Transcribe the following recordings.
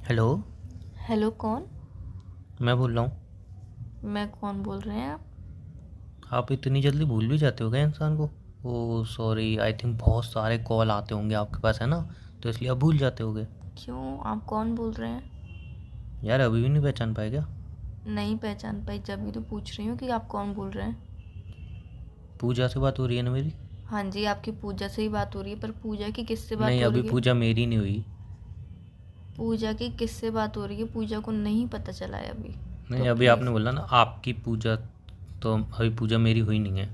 Hello. Hello, कौन? मैं बोल रहा हूँ। मैं कौन बोल रहे हैं आप? आप इतनी जल्दी भूल भी जाते हो क्या इंसान को? ओह सॉरी, आई थिंक बहुत सारे कॉल आते होंगे आपके पास, है ना? तो इसलिए आप भूल जाते होगे। क्यों, आप कौन बोल रहे हैं? यार अभी भी नहीं पहचान पाए क्या? नहीं पहचान पाई, जब भी तो पूछ रही हूँ कि आप कौन बोल रहे हैं। पूजा से बात हो रही है ना मेरी? हाँ जी, आपकी पूजा से ही बात हो रही है, पर पूजा की किससे बात नहीं, हो अभी रही है? पूजा मेरी नहीं हुई। पूजा की किससे बात हो रही है? पूजा को नहीं पता चला है अभी। तो नहीं, अभी आपने प्लीज़। बोला ना आपकी पूजा, तो अभी पूजा मेरी हुई नहीं है।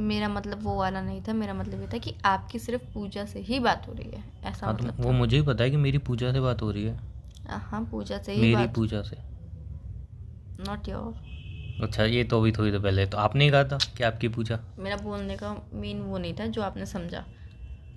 मेरा मतलब वो वाला नहीं था, मेरा मतलब ये था कि आपकी सिर्फ पूजा से ही बात हो रही है, ऐसा हाँ तो मतलब वो था। मुझे ही पता है कि मेरी पूजा से बात हो रही है। हाँ, पूजा से ही मेरी बात। पूजा से। Not your. अच्छा, ये तो अभी थोड़ी देर पहले तो आपने ही कहा था कि आपकी पूजा। मेरा बोलने का मीन वो नहीं था जो आपने समझा।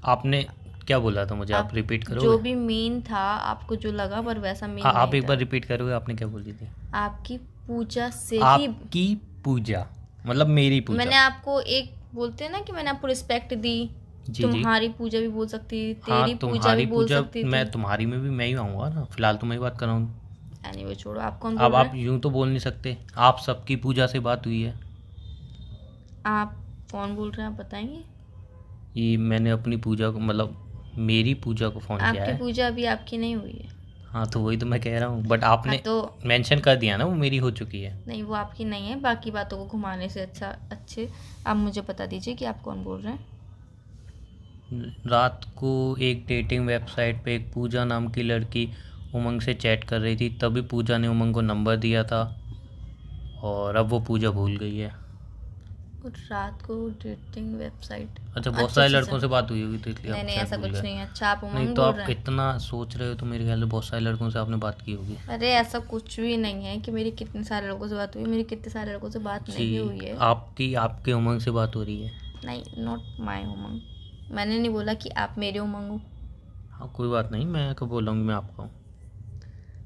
आपने क्या बोला था मुझे, आप आप रिपीट जो करोगे? भी मीन था, आपको जो लगा, पर वैसा मीन हाँ, आप नहीं एक था। बार रिपीट करोगे, आपने क्या बोली थी? आपकी पूजा से ही। आपकी पूजा मतलब मेरी मैंने पूजा। आपको एक बोलते हैं ना कि मैंने आपको रिस्पेक्ट दी। जी जी। तुम्हारी पूजा भी बोल सकती थी, हाँ, तेरी पूजा भी तुम्हारी बोल पूजा सकती थी। मैं तुम्हारी में भी मैं ही आऊँगा ना, फिलहाल तो मैं ही बात कर रहा हूँ। एनीवे छोड़ो, आप कौन अब बोल रहे आप हैं? यूँ तो बोल नहीं सकते। आप सबकी पूजा से बात हुई है। आप कौन बोल रहे हैं, आप बताएंगे? ये मैंने अपनी पूजा को मतलब मेरी पूजा को फ़ोन किया आपकी है। पूजा अभी आपकी नहीं हुई है। हाँ तो वही तो मैं कह रहा हूँ, बट हाँ आपने तो मेंशन कर दिया ना वो मेरी हो चुकी है। नहीं, वो आपकी नहीं है। बाकी बातों को घुमाने से अच्छा अच्छे आप मुझे बता दीजिए कि आप कौन बोल रहे हैं। रात को एक डेटिंग वेबसाइट पे एक पूजा नाम की लड़की उमंग से चैट कर रही थी, तभी पूजा ने उमंग को नंबर दिया था और अब वो पूजा भूल गई है। और रात को डेटिंग वेबसाइट। अच्छा, बहुत अच्छा सारे अच्छा अच्छा। लड़कों से बात हुई होगी तो इसलिए नहीं आप नहीं, शायद ऐसा भूल कुछ गए। नहीं है। अच्छा, आप नहीं उमंग तो बोल आप रहे हैं? इतना सोच रहे हो तो मेरे ख्याल से बहुत सारे लड़कों से आपने बात की होगी। अरे ऐसा कुछ भी नहीं है कि मेरी कितने सारे लोगों से बात हुई है। मेरी कितने सारे लोगों से बात जी, नहीं हुई है। आपकी आपके उमंग से बात हो रही है। नहीं, नॉट माय उमंग। मैंने नहीं बोला कि आप मेरे उमंग हो। हाँ कोई बात नहीं, मैं कब बोला हूँ कि मैं आपका हूँ?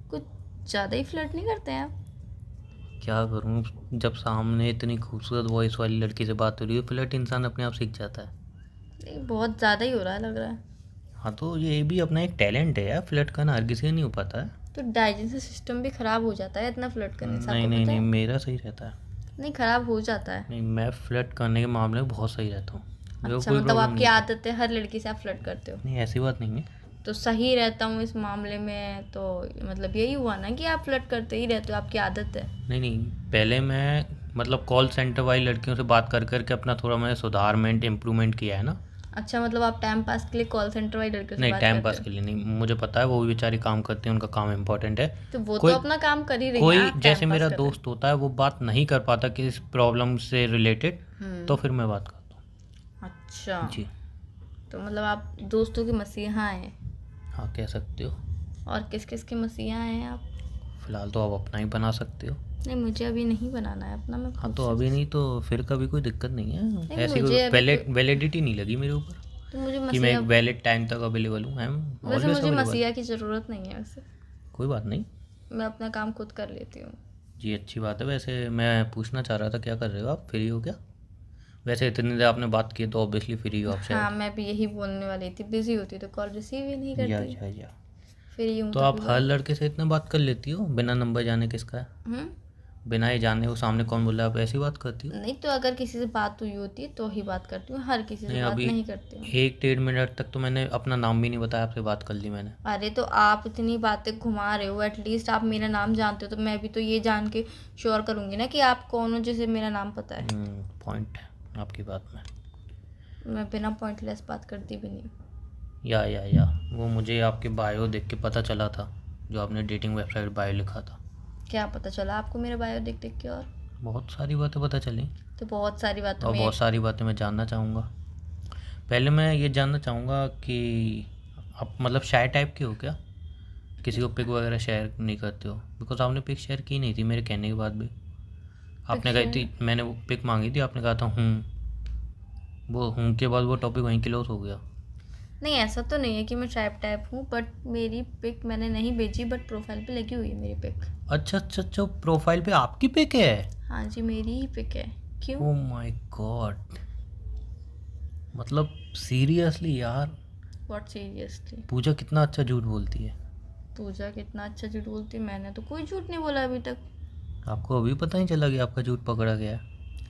कुछ ज़्यादा ही फ्लर्ट नहीं करते हैं आप? क्या करूँ, जब सामने इतनी खूबसूरत वॉइस वाली लड़की से बात हो रही है, फ्लर्ट इंसान अपने आप सीख जाता है। नहीं, बहुत ज़्यादा ही हो रहा है लग रहा है। हाँ तो ये भी अपना एक टैलेंट है यार, फ्लर्ट करना हर किसी का नहीं हो पाता है। तो डाइजेस्टिव सिस्टम भी ख़राब हो जाता है इतना फ्लर्ट करने से, नहीं आपको नहीं पता नहीं, है? मेरा सही रहता है। नहीं, ख़राब हो जाता है। नहीं, मैं फ्लर्ट करने के मामले में बहुत सही रहता हूँ। मेरे को अच्छा, कोई मतलब प्रॉब्लम आपकी नहीं होती। आदत है हर लड़की से आप फ्लर्ट करते हो? नहीं, ऐसी बात नहीं है। तो सही रहता हूँ इस मामले में, तो मतलब यही हुआ ना कि आप फ्लर्ट करते ही रहते हो, आपकी आदत है। नहीं नहीं, पहले मैं मतलब कॉल सेंटर वाली लड़कियों से बात कर करके अपना थोड़ा मैंने सुधारमेंट इम्प्रूवमेंट किया है ना। अच्छा, मतलब आप टाइम पास के लिए कॉल सेंटर वाली लड़कियों से नहीं, बात टाइम करते पास हो? के लिए नहीं, मुझे पता है वो भी बेचारी काम करती हैं, उनका काम इम्पोर्टेंट है। तो वो तो कोई अपना काम कर ही रही हैं, कोई आप टाइम जैसे पास मेरा कर रहे दोस्त होता है वो बात नहीं कर पाता कि इस प्रॉब्लम से रिलेटेड, हैं। तो फिर मैं बात करता अच्छा। हूँ जी। तो मतलब आप दोस्तों के मसीहा हैं? हाँ कह सकते हो। और किस किस के मसीहा हैं आप? फिलहाल तो आप अपना ही बना सकते हो। नहीं, मुझे अभी नहीं बनाना है अपना, मैं हाँ पूछ तो रही अभी थी। नहीं तो फिर कभी कोई दिक्कत नहीं है, नहीं, ऐसी कोई मुझे अभी कोई। वैलिडिटी नहीं लगी मेरे ऊपर तो मुझे कि मैं एक मसीहा। वैलिड टाइम तक अवेलेबल हूँ। आई एम वैसे ऑलवेज मुझे अवेलेबल। मसीहा की ज़रूरत नहीं है वैसे। कोई बात नहीं। मैं अपना काम खुद कर लेती हूँ। जी अच्छी बात है। वैसे मैं पूछना चाह रहा था, क्या कर रहे हो आप, फ्री हो क्या? वैसे इतनी देर आपने बात की तो ऑब्वियसली फ्री हो आप हाँ, शायद। मैं भी यही बोलने वाली थी, बिजी होती तो कॉल रिसीव ही नहीं करती। या फ्री हूँ तो तभी आप हर बात। लड़के से इतना बात कर लेती हो बिना नंबर जाने किसका है? हम्म। बिना ये जाने वो सामने कौन बोला, आप ऐसी बात करती हो? नहीं, तो अगर किसी से बात हुई होती है तो ही बात करती हूँ, हर किसी से नहीं, बात अभी नहीं करती हूँ। 1 डेढ़ मिनट तक तो मैंने अपना नाम भी नहीं बताया, आपसे बात कर ली मैंने। अरे तो आप इतनी बातें घुमा रहे हो, एटलीस्ट आप मेरा नाम जानते हो तो मैं भी तो ये जान के श्योर करूँगी ना कि आप कौन हो जिसे मेरा नाम पता है। पॉइंट है आपकी बात में। मैं बिना पॉइंटलेस बात करती भी नहीं। या वो मुझे आपके बायो देख के पता चला था, जो आपने डेटिंग वेबसाइट बायो लिखा था। क्या पता चला आपको मेरा बायो देख देख के? और बहुत सारी बातें पता चली। तो बहुत सारी बातों और में बहुत सारी बातें मैं जानना चाहूँगा। पहले मैं ये जानना चाहूँगा कि आप मतलब शाय टाइप के हो क्या? किसी को पिक वगैरह शेयर नहीं करते हो? बिकॉज आपने पिक शेयर की नहीं थी मेरे कहने के बाद भी। आपने कही पिक्चर। थी, मैंने वो पिक मांगी थी, आपने कहा था वो के बाद वो टॉपिक वहीं क्लोज हो गया। नहीं, ऐसा तो नहीं है कि मैं टाइप टाइप हूँ, बट मेरी पिक मैंने नहीं भेजी, बट प्रोफाइल पे लगी हुई है मेरी पिक। अच्छा, प्रोफाइल पे आपकी पिक है? हाँ जी, मेरी ही पिक है। क्यों? ओ माय गॉड, मतलब सीरियसली यार, व्हाट सीरियसली? पूजा कितना अच्छा झूठ बोलती है। पूजा कितना अच्छा झूठ बोलती है, मैंने तो कोई झूठ नहीं बोला अभी तक। आपको अभी पता नहीं चला कि आपका झूठ पकड़ा गया है?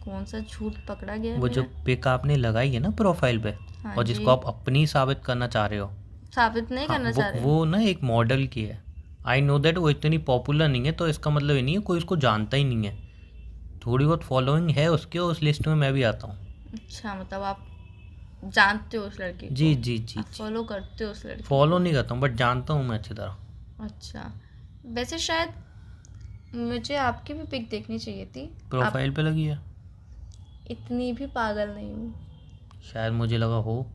कौन सा झूठ पकड़ा गया है वो जो मेरा? पिक आपने लगाई है ना प्रोफाइल पे, हाँ और जी। जिसको आप अपनी साबित करना चाह रहे हो, साबित नहीं हाँ, करना चाह रहे। वो ना एक मॉडल की है। आई नो दैट वो इतनी पॉपुलर नहीं है, तो इसका मतलब ये नहीं है कोई उसको जानता ही नहीं है। थोड़ी बहुत फॉलोइंग है उसके, और उस लिस्ट में मैं भी आता हूँ। अच्छा, मतलब आप जानते हो उस लड़की को? जी जी जी आप जी। फॉलो करते हो उस लड़की फॉलो नहीं करता हूँ, बट जानता हूँ मैं अच्छी तरह। को? अच्छा, वैसे शायद मुझे आपकी भी पिक देखनी चाहिए थी। आप प्रोफाइल पे लगी है, इतनी भी पागल नहीं हूँ। शायद मुझे लगा हो।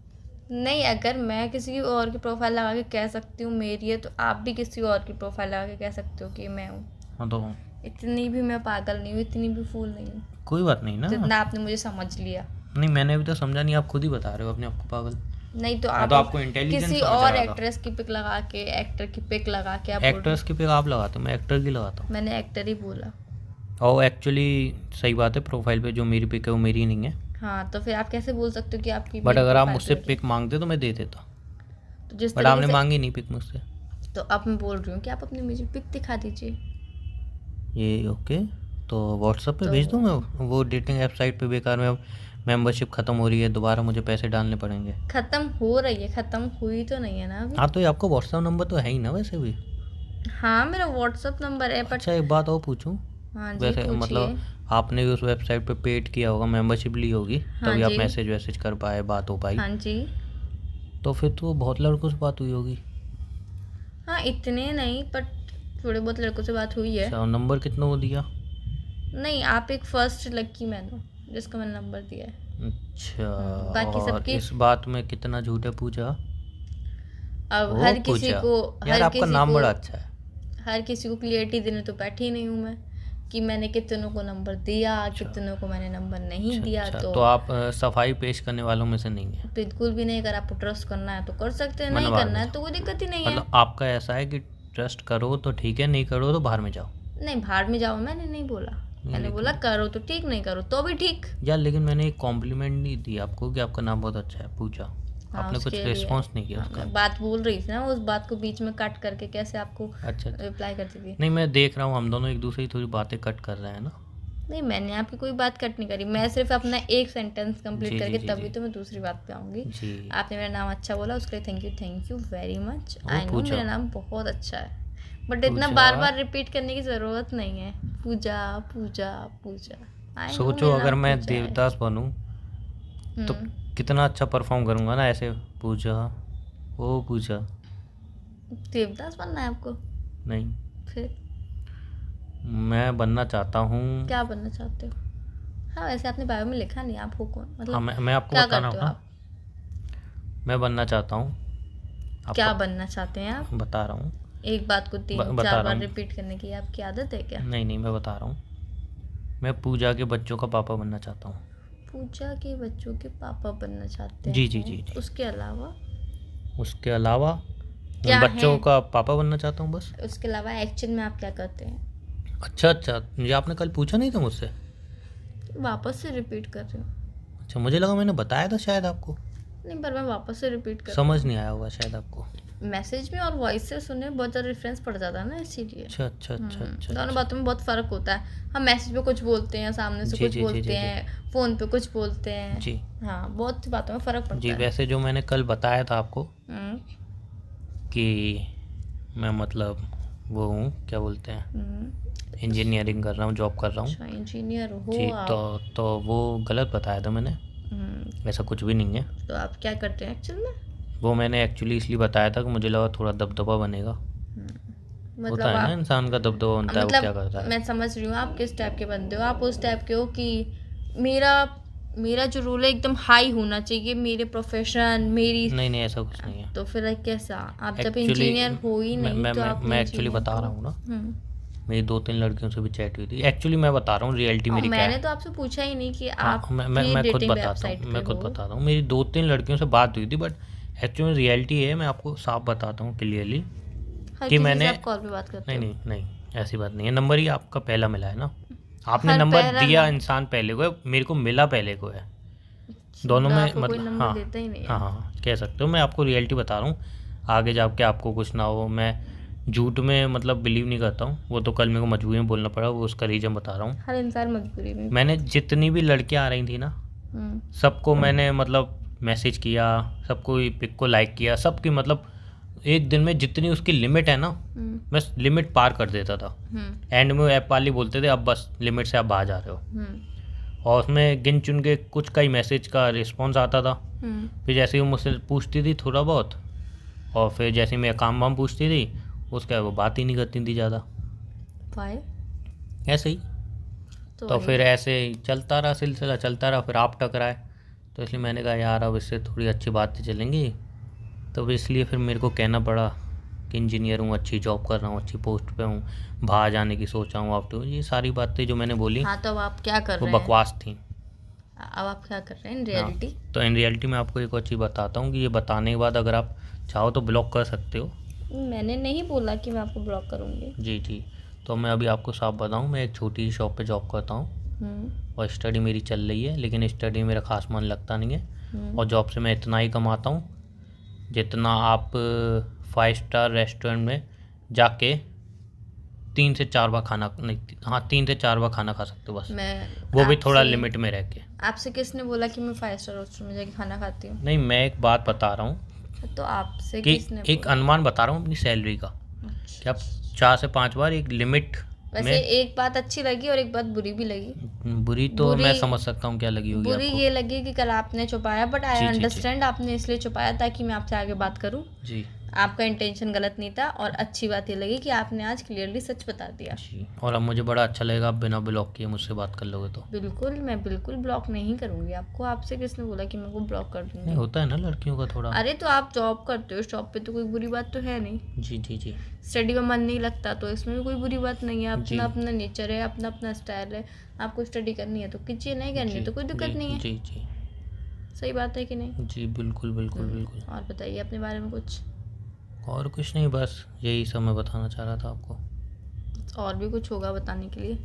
नहीं, अगर मैं किसी और की प्रोफाइल लगा के कह सकती हूँ मेरी है, तो आप भी किसी और की प्रोफाइल लगा के कह सकते हो कि मैं हूँ। हाँ तो इतनी भी मैं पागल नहीं हूँ, इतनी भी फूल नहीं हूँ कोई बात नहीं ना। जितना आपने मुझे समझ लिया। नहीं, मैंने अभी तो समझा नहीं, आप खुद ही बता रहे हो अपने आप को पागल। नहीं तो हाँ, आप तो आपको इंटेलिजेंस किसी समझ और रहा था। एक्ट्रेस की पिक लगा के, एक्टर की पिक लगा के आप बोल रहे एक्ट्रेस की पिक आप लगाते हो, मैं एक्टर की लगाता हो। मैंने एक्टर ही बोला। हूँ। और एक्चुअली सही बात है, प्रोफाइल पे जो मेरी पिक है वो मेरी नहीं है। हाँ, तो फिर आप कैसे बोल सकते हो कि आपकी बट मेरी अगर आप प्रोफाइल मुझसे पे लगी? पिक मांगते तो मैं दे देता, तो जिस बट तरीके आपने से, मांगी नहीं पिक मुझसे। तो अब मैं बोल रही हूँ कि आप अपनी मुझे पिक दिखा दीजिए। ये ओके, तो व्हाट्सएप पे तो भेज दूँ मैं? वो डेटिंग ऐप साइट पे बेकार में मेंबरशिप ख़त्म हो रही है, दोबारा मुझे पैसे डालने पड़ेंगे। खत्म हो रही है, खत्म हुई तो नहीं है ना अभी? हाँ, तो ये आपका व्हाट्सएप नंबर तो है ही ना वैसे भी। हाँ, मेरा व्हाट्सअप नंबर है, बट अच्छा, एक बात और पूछूँ? हाँ जी, वैसे पूछिए। मतलब आपने भी उस वेबसाइट पे पेड किया होगा, मेंबरशिप ली होगी, हाँ तभी आप जी। मैसेज वैसेज कर पाए, बात हो पाई। हाँ जी। तो फिर तो बहुत लड़कों से बात हुई होगी। हाँ, इतने नहीं, बट थोड़े बहुत लड़कों से बात हुई है। अच्छा, नंबर कितना वो दिया? नहीं, आप एक फर्स्ट लकी मैन हो जिसको मैंने नंबर दिया है। अच्छा, बाकी और सबकी इस बात में कितना झूठ है पूजा? अब ओ हर किसी पूजा, को, यार हर आपका किसी नाम को, बड़ा अच्छा है। हर किसी को क्लियरिटी देने तो बैठी नहीं हूँ मैं कि मैंने कितनों को नंबर दिया, कितनों को मैंने नंबर नहीं अच्छा दिया। अच्छा, तो तो आप सफाई पेश करने वालों में से नहीं है? बिल्कुल भी नहीं। अगर आपको ट्रस्ट करना है तो कर सकते हैं, मतलब नहीं बाहर करना में है तो जाओ, कोई दिक्कत ही नहीं है। मतलब आपका ऐसा है कि ट्रस्ट करो तो ठीक है, नहीं करो तो बाहर में जाओ। नहीं, भाड़ में जाओ मैंने नहीं बोला। मैंने लेकिन- बोला करो तो ठीक, नहीं करो तो भी ठीक। यार लेकिन मैंने एक कॉम्प्लीमेंट नहीं दी आपको कि आपका नाम बहुत अच्छा है पूजा, हाँ, आपने कुछ उसके लिए रिस्पॉन्स नहीं किया हाँ, उसका। मैं बात बोल रही थी ना, उस बात को बीच में कट करके कैसे आपको अच्छा अच्छा, रिप्लाई करती थी। नहीं मैं देख रहा हूँ हम दोनों एक दूसरे की थोड़ी बातें कट कर रहे हैं ना। नहीं, मैंने आपकी कोई बात कट नहीं करी, मैं सिर्फ अपना एक सेंटेंस कंप्लीट जी, करके जी, तभी जी। तो मैं दूसरी बात पे आऊँगी। जी, आपने मेरा नाम अच्छा बोला, उसके लिए thank you very much. Oh I know Pooja. मेरा नाम बहुत अच्छा है, बट इतना पूजा। बार बार रिपीट करने की ज़रूरत नहीं है। पूजा पूजा पूजा। आई नो सोचो मेरा अगर नाम मैं पूजा है। देवदास बनूं तो कितना अच्छा परफॉर्म करूंगा ना ऐसे, पूजा, ओ पूजा। देवदास बनना है आपको? नहीं, फिर मैं बनना चाहता हूँ। क्या बनना चाहते हो? हाँ, वैसे आपने बायो में लिखा नहीं, आप हो कौन, हाँ, मतलब मैं आपको क्या बता रहा करते हूँ हो ना, आप? मैं बनना चाहता हूँ। क्या आपको बनना चाहते हैं आप? बता रहा हूँ, एक बात को तीन बता चार रहा बार हूँ। रिपीट करने की आपकी आदत है क्या? नहीं नहीं, मैं बता रहा हूँ, मैं पूजा के बच्चों का पापा बनना चाहता हूँ। पूजा के बच्चों के पापा बनना चाहते हैं? जी जी जी जी। उसके अलावा उसके अलावा क्या मैं बच्चों है? का पापा बनना चाहता हूँ बस। उसके अलावा एक्चुअल में आप क्या करते हैं? अच्छा अच्छा, ये आपने कल पूछा नहीं था मुझसे? वापस से रिपीट कर रही हूँ। अच्छा, मुझे लगा मैंने बताया था शायद आपको, नहीं, पर मैं वापस से रिपीट कर रही समझ नहीं आया होगा शायद आपको। हूँ। मैसेज में और वॉइस से सुनने में बहुत ज़्यादा डिफरेंस पड़ जाता है ना, इसीलिए। अच्छा अच्छा अच्छा अच्छा दोनों अच्छा। बातों में बहुत फ़र्क होता है। हम मैसेज पे कुछ बोलते हैं, सामने से जी, कुछ जी, जी, जी, बोलते जी। हैं, फ़ोन पे कुछ बोलते हैं। जी हाँ, बहुत सी बातों में फ़र्क जी, पड़ता है। वैसे जो मैंने कल बताया था आपको हम्म, कि मैं मतलब वो हूँ, क्या बोलते हैं, हम्म। इंजीनियरिंग कर रहा हूँ, जॉब कर रहा हूँ। अच्छा, इंजीनियर हो जी, आप? तो वो गलत बताया था मैंने, ऐसा कुछ भी नहीं है। तो आप क्या करते हैं एक्चुअल में? वो मैंने एक्चुअली इसलिए बताया था कि मुझे लगा थोड़ा दबदबा बनेगा। मतलब होता है ना, आप, इंसान का दबदबा बनता है, वो क्या करता है। मैं समझ रही हूँ आप किस टाइप के बंदे हो। आप उस टाइप के हो कि मेरा मेरा जो रोल है एकदम हाई होना चाहिए, मेरे प्रोफेशन मेरी। नहीं नहीं, ऐसा कुछ नहीं है। तो फिर कैसा? आप जब Actually, इंजीनियर हो ही नहीं तो आप मैं एक्चुअली बता रहा हूँ ना, मेरी 2-3 लड़कियों से भी चैट हुई थी। एक्चुअली मैं बता रहा हूँ रियलिटी मेरी क्या मैंने है। तो आपसे पूछा ही नहीं कि हाँ, आप मैं खुद डेटिंग बताता वेबसाइट हूँ, पे मैं खुद हो। बताता हूँ। मेरी 2-3 लड़कियों से बात हुई थी, बट एक्चुअली रियलिटी है, मैं आपको साफ बताता हूँ क्लियरली हर कि किसी से मैंने, आप कॉल पे बात करते नहीं हो? नहीं नहीं, ऐसी बात नहीं है। नंबर ही आपका पहला मिला है ना, आपने हर नंबर पहला दिया, नंबर इंसान पहले को है, मेरे को मिला पहले को है, दोनों में आपको कोई मतलब। नंबर हाँ देता ही नहीं है। हाँ हाँ, कह सकते हो। मैं आपको रियलिटी बता रहा हूँ, आगे जाके आपको कुछ ना हो। मैं झूठ में मतलब बिलीव नहीं करता हूँ, वो तो कल मेरे को मजबूरी में बोलना पड़ा, वो उसका रीज़न बता रहा हूँ। हर इंसान मजबूरी में। मैंने जितनी भी लड़कियाँ आ रही थी ना, सबको मैंने मतलब मैसेज किया, सबको पिक को लाइक किया, सबकी मतलब एक दिन में जितनी उसकी लिमिट है ना, मैं लिमिट पार कर देता था। एंड में ऐप वाली बोलते थे अब बस लिमिट से आप बाहर जा रहे हो, और उसमें गिन चुन के कुछ का ही मैसेज का रिस्पॉन्स आता था। फिर जैसे ही वो मुझसे पूछती थी थोड़ा बहुत, और फिर जैसे ही मेरा काम वाम पूछती थी, उसके बाद वो बात ही नहीं करती थी ज़्यादा, Why? ऐसे ही। तो फिर ऐसे ही चलता रहा, सिलसिला चलता रहा, फिर आप टकराए, तो इसलिए मैंने कहा यार अब इससे थोड़ी अच्छी बातें चलेंगी, तो इसलिए फिर मेरे को कहना पड़ा कि इंजीनियर हूँ, अच्छी जॉब कर रहा हूँ, अच्छी पोस्ट पे हूँ, बाहर जाने की सोचा हूँ आफ्टर, ये सारी बातें जो मैंने बोली हाँ, तो अब आप क्या कर वो रहे हैं? बकवास थी। अब आप क्या कर रहे हैं इन रियलिटी? तो इन रियलिटी में आपको एक और चीज़ बताता हूँ कि ये बताने के बाद अगर आप चाहो तो ब्लॉक कर सकते हो। मैंने नहीं बोला कि मैं आपको ब्लॉक करूँगी। जी जी। तो मैं अभी आपको साफ बताऊँ, मैं एक छोटी सी शॉप पे जॉब करता हूँ, और स्टडी मेरी चल रही है, लेकिन स्टडी में मेरा खास मन लगता नहीं है, और जॉब से मैं इतना ही कमाता हूँ जितना आप 5 स्टार रेस्टोरेंट में जाके 3 से 4 बार खाना, नहीं हाँ 3 से 4 बार खाना खा सकते हो बस, वो भी थोड़ा लिमिट में रह के। आपसे किसने बोला कि मैं 5 स्टार रेस्टोरेंट में जाके खाना खाती हूँ? नहीं, मैं एक बात बता रहा हूँ तो आपसे कि किसने एक अनुमान बता रहा हूँ अपनी सैलरी का, कि आप 4 से 5 बार एक लिमिट वैसे में। एक बात अच्छी लगी और एक बात बुरी भी लगी। बुरी तो मैं समझ सकता हूँ क्या लगी होगी बुरी आपको। ये लगी कि कल आपने छुपाया, बट आई अंडरस्टैंड आपने इसलिए छुपाया ताकि मैं आपसे आगे बात करूँ। जी आपका इंटेंशन गलत नहीं था, और अच्छी बात ये लगी कि आपने आज क्लियरली सच बता दिया। जी, और अब मुझे बड़ा अच्छा लगेगा आप बिना ब्लॉक किए मुझसे बात कर लोगे तो। बिल्कुल, मैं बिल्कुल ब्लॉक नहीं करूँगी आपको। आपसे किसने बोला कि मैं को ब्लॉक कर दूँगी? नहीं, होता है ना लड़कियों का थोड़ा। अरे तो आप जॉब करते हो, शॉप पे तो कोई बुरी बात तो है नहीं। जी जी जी। स्टडी में मन नहीं लगता तो इसमें भी कोई बुरी बात नहीं है। अपना अपना नेचर है, अपना अपना स्टाइल है। आपको स्टडी करनी है तो कीजिए, नहीं करनी है तो कोई दिक्कत नहीं है। जी जी सही बात है कि नहीं? जी, बिल्कुल बिल्कुल बिल्कुल। और बताइए अपने बारे में कुछ। और कुछ नहीं, बस यही सब मैं बताना चाह रहा था आपको। और भी कुछ होगा बताने के लिए?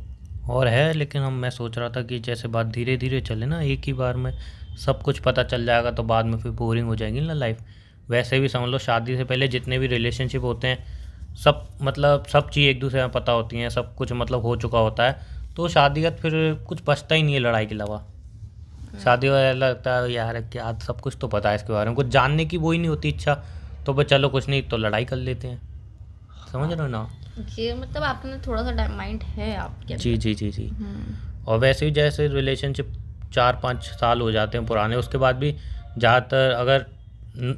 और है, लेकिन मैं सोच रहा था कि जैसे बात धीरे धीरे चले ना, एक ही बार में सब कुछ पता चल जाएगा तो बाद में फिर बोरिंग हो जाएगी ना लाइफ। वैसे भी समझ लो शादी से पहले जितने भी रिलेशनशिप होते हैं, सब मतलब सब चीज़ एक दूसरे में पता होती हैं, सब कुछ मतलब हो चुका होता है, तो शादी का फिर कुछ बचता ही नहीं है लड़ाई के अलावा। शादी वाला लगता है यार क्या सब कुछ तो पता है इसके बारे में, कुछ जानने की वो ही नहीं होती इच्छा, तो बस चलो कुछ नहीं तो लड़ाई कर लेते हैं, समझ रहे हो ना। ये मतलब आपने थोड़ा सा माइंड है आपके जी जी जी जी। और वैसे ही जैसे रिलेशनशिप 4-5 साल हो जाते हैं पुराने, उसके बाद भी ज़्यादातर अगर